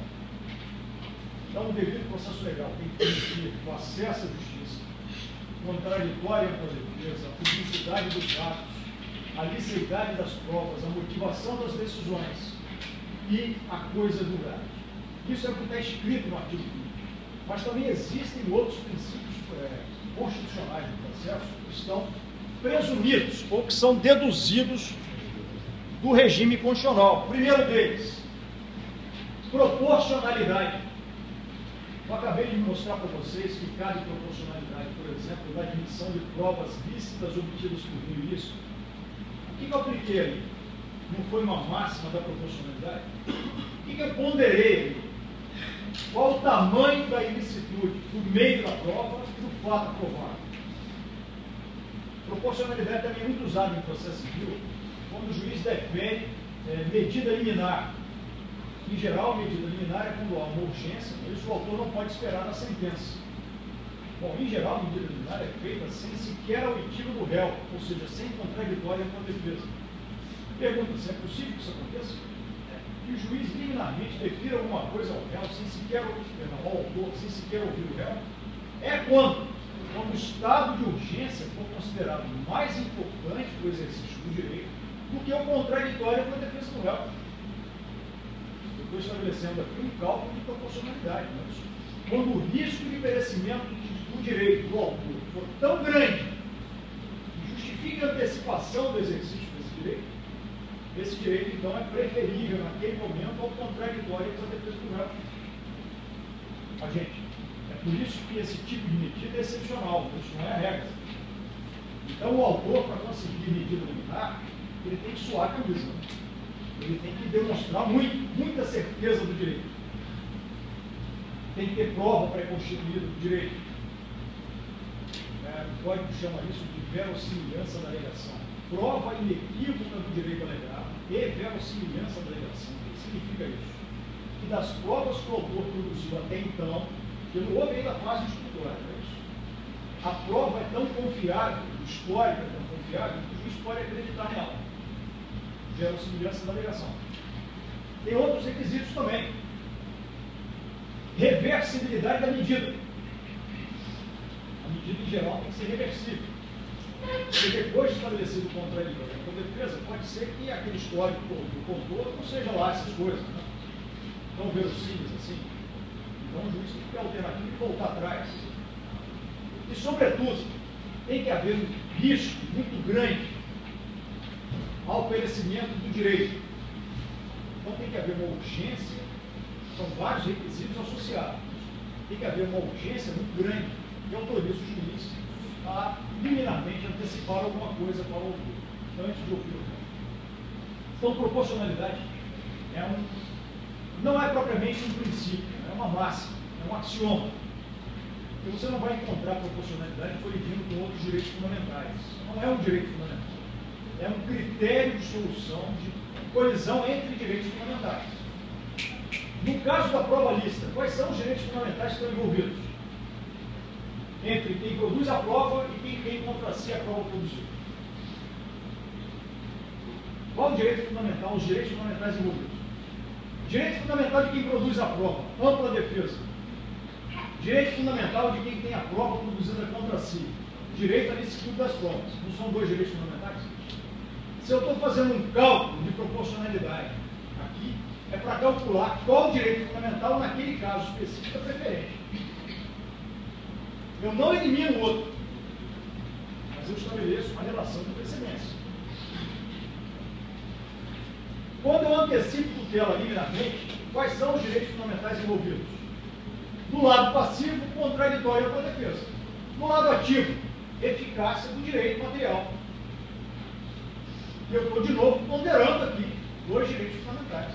Então o devido processo legal tem que permitir o acesso à justiça, contraditória com a defesa, a publicidade dos atos, a liceidade das provas, a motivação das decisões e a coisa julgada. Isso é o que está escrito no artigo 5º. Mas também existem outros princípios constitucionais do processo que estão presumidos ou que são deduzidos do regime constitucional. O primeiro deles, proporcionalidade. Eu acabei de mostrar para vocês que cabe proporcionalidade, por exemplo, na admissão de provas lícitas obtidas por meio ilícito. O que eu apliquei ali? Não foi uma máxima da proporcionalidade? O que eu ponderei ali? Qual o tamanho da ilicitude do meio da prova e do fato aprovado? Proporcionalidade também é muito usada em processo civil quando o juiz defere medida liminar. Em geral, medida liminar é quando há uma urgência, por isso o autor não pode esperar a sentença. Bom, em geral, a medida liminar é feita sem sequer a oitiva do réu, ou seja, sem contraditória com a defesa. Pergunta se é possível que isso aconteça? Que o juiz liminarmente defira alguma coisa ao réu, sem sequer ao autor, sem sequer ouvir o réu? É quando o estado de urgência for considerado mais importante para o exercício do direito do que o contraditório com a defesa do réu. Eu estou estabelecendo aqui um cálculo de proporcionalidade. Mas quando o risco de perecimento do direito do autor for tão grande que justifique a antecipação do exercício desse direito, esse direito, então, é preferível naquele momento ao contraditório com a defesa do réu. Gente, é por isso que esse tipo de medida é excepcional, isso não é a regra. Então, o autor, para conseguir medida liminar, ele tem que suar a camisa. Ele tem que demonstrar muita certeza do direito. Tem que ter prova pré-constituída do direito. O código chama isso de verossimilhança da alegação. Prova inequívoca do direito alegado e verossimilhança da alegação. O que significa isso? Que das provas que o autor produziu até então, que não houve ainda a fase instrutória, não é isso? A prova é tão confiável, o histórico é tão confiável, que o juiz pode acreditar nela. Verossimilhança da alegação. Tem outros requisitos também. Reversibilidade da medida. A medida em geral tem que ser reversível. Porque depois de estabelecido o contraditório com a defesa, pode ser que aquele histórico do contorno não seja lá essas coisas, né? Tão verossímeis assim. Então o juiz tem que ter alternativa e voltar atrás. E, sobretudo, tem que haver um risco muito grande ao perecimento do direito. Então tem que haver uma urgência, são vários requisitos associados. Tem que haver uma urgência muito grande e autoriza o juiz a liminarmente antecipar alguma coisa para o autor, antes de ouvir o réu. Então, proporcionalidade não é propriamente um princípio, é uma máxima, é um axioma. E você não vai encontrar proporcionalidade colidindo com outros direitos fundamentais. Não é um direito fundamental. É um critério de solução de colisão entre direitos fundamentais. No caso da prova lista, quais são os direitos fundamentais que estão envolvidos? Entre quem produz a prova e quem tem contra si a prova produzida. Qual o direito fundamental, os direitos fundamentais envolvidos? Direito fundamental de quem produz a prova, ampla defesa. Direito fundamental de quem tem a prova produzida contra si, direito à licitude das provas. Não são dois direitos fundamentais? Se eu estou fazendo um cálculo de proporcionalidade aqui, é para calcular qual direito fundamental naquele caso específico é preferente. Eu não elimino o outro, mas eu estabeleço uma relação de precedência. Quando eu antecipo tutela liminarmente, quais são os direitos fundamentais envolvidos? Do lado passivo, contraditório com a defesa. Do lado ativo, eficácia do direito material. E eu estou, de novo, ponderando aqui dois direitos fundamentais,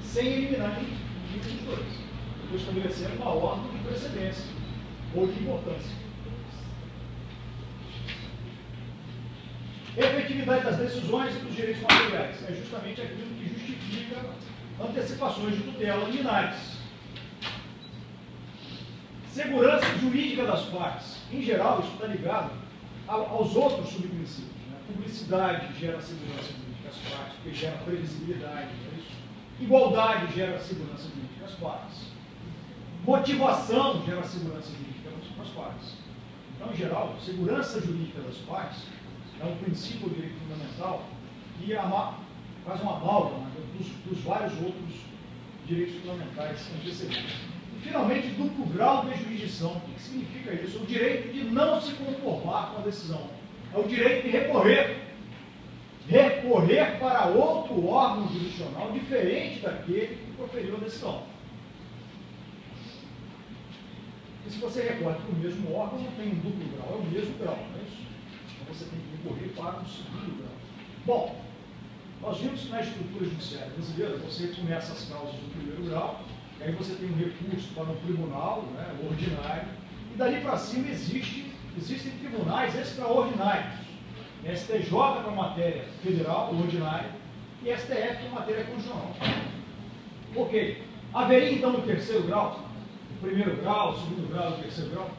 sem eliminar nenhum dos dois. Eu estou estabelecendo uma ordem de precedência ou de importância. Efetividade das decisões e dos direitos materiais é justamente aquilo que justifica antecipações de tutela liminares. Segurança jurídica das partes. Em geral, isso está ligado aos outros subprincípios. Né? Publicidade gera segurança jurídica às partes, porque gera previsibilidade. É isso? Igualdade gera segurança jurídica às partes. Motivação gera segurança jurídica às partes. Então, em geral, segurança jurídica das partes é um princípio do direito fundamental e faz uma amálgama dos vários outros direitos fundamentais antecedentes. E, finalmente, duplo grau de jurisdição. O que significa isso? É o direito de não se conformar com a decisão. É o direito de recorrer. Recorrer para outro órgão jurisdicional diferente daquele que proferiu a decisão. E se você recorre para o mesmo órgão, não tem um duplo grau, é o mesmo grau, não é isso? Então você tem que recorrer para o segundo grau. Bom, nós vimos que na estrutura judiciária brasileira você começa as causas do primeiro grau, e aí você tem um recurso para um tribunal, né, ordinário, e dali para cima existem tribunais extraordinários. STJ para matéria federal, ordinária, e STF para matéria constitucional. Ok. Haveria então no terceiro grau, o primeiro grau, o segundo grau, o terceiro grau?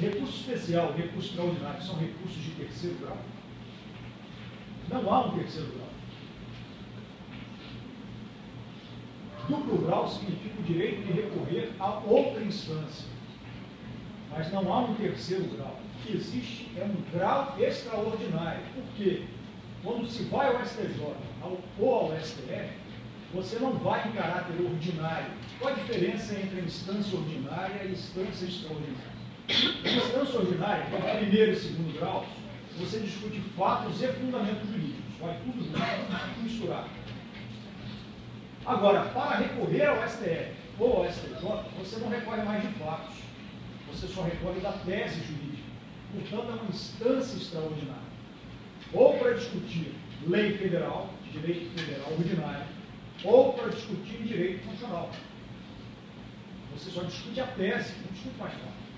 Recurso especial, recurso extraordinário são recursos de terceiro grau? Não há um terceiro grau. Duplo grau significa o direito de recorrer a outra instância. Mas não há um terceiro grau. O que existe é um grau extraordinário. Por quê? Quando se vai ao STJ ou ao STF, você não vai em caráter ordinário. Qual a diferença entre a instância ordinária e a instância extraordinária? Na instância ordinária, que é o primeiro e segundo grau, você discute fatos e fundamentos jurídicos. Vai tudo junto, misturado. Agora, para recorrer ao STF ou ao STJ, você não recorre mais de fatos. Você só recorre da tese jurídica. Portanto, é uma instância extraordinária. Ou para discutir lei federal, direito federal ordinário, ou para discutir direito constitucional. Você só discute a tese, não discute mais fatos.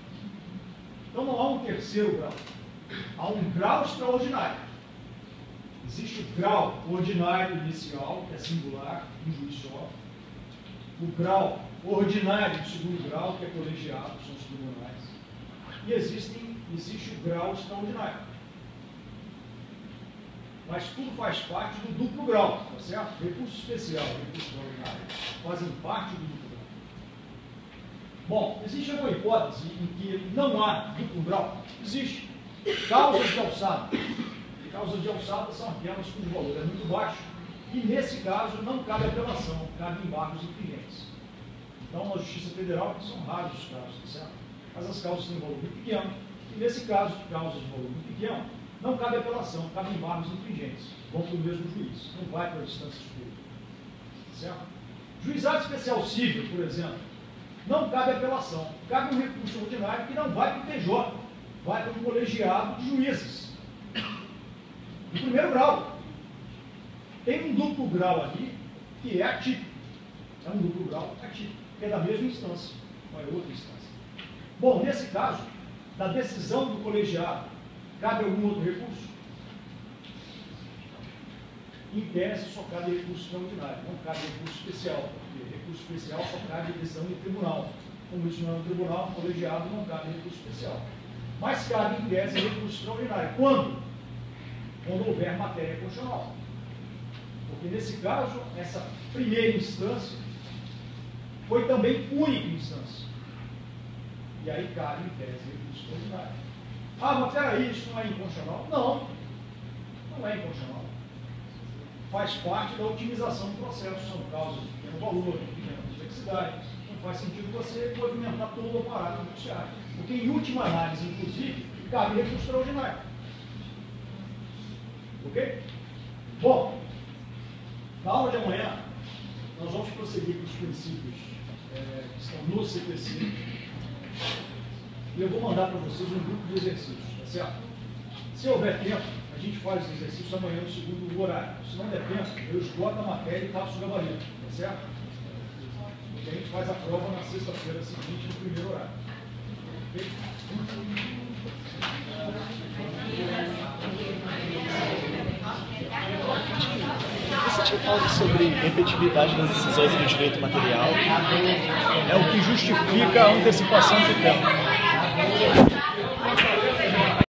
Então não há um terceiro grau. Há um grau extraordinário. Existe o grau ordinário inicial, que é singular, um juiz só. O grau ordinário de segundo grau, que é colegiado, são os tribunais. E existe o grau extraordinário. Mas tudo faz parte do duplo grau, tá certo? Recurso especial, recurso extraordinário, fazem parte do duplo grau. Bom, existe alguma hipótese em que não há duplo grau? Existe. Causas de alçada. Causas de alçada são aquelas cujo valor é muito baixo e, nesse caso, não cabe apelação, cabe embargos infringentes. Então, na Justiça Federal, são raros os casos, tá certo? Mas as causas têm um valor muito pequeno e, nesse caso de causas de valor muito pequeno, não cabe apelação, cabe embargos infringentes. Vão para o mesmo juiz, não vai para a distância superior. Tá certo? Juizado especial civil, por exemplo, não cabe apelação. Cabe um recurso ordinário que não vai para o TJ, vai para o colegiado de juízes. No primeiro grau. Tem um duplo grau ali, que é atípico. É um duplo grau atípico, que é da mesma instância, não é outra instância. Bom, nesse caso, da decisão do colegiado, cabe algum outro recurso? Em tese, só cabe recurso extraordinário, não cabe recurso especial, porque recurso especial só cabe decisão de tribunal. Como isso não é um tribunal, no colegiado não cabe recurso especial. Mas cabe, em tese, recurso extraordinário. Quando? Quando houver matéria constitucional. Porque, nesse caso, essa primeira instância foi também única instância. E aí cabe, em tese, recurso extraordinário. Ah, mas peraí, isso não é inconstitucional? Não, não é inconstitucional. Faz parte da otimização do processo, são causas de pequeno valor, de pequena complexidade. Não faz sentido você movimentar todo o aparato judiciário. Porque, em última análise, inclusive, cabe recurso extraordinário. Ok? Bom, na aula de amanhã, nós vamos prosseguir com os princípios que estão no CPC. E eu vou mandar para vocês um grupo de exercícios, tá certo? Se houver tempo, a gente faz os exercícios amanhã no segundo horário. Se não der tempo, eu esgoto a matéria e faço o gabarito, tá certo? E a gente faz a prova na sexta-feira seguinte, no primeiro horário. Ok? Você tinha falado sobre efetividade das decisões do direito material. É o que justifica a antecipação de tempo.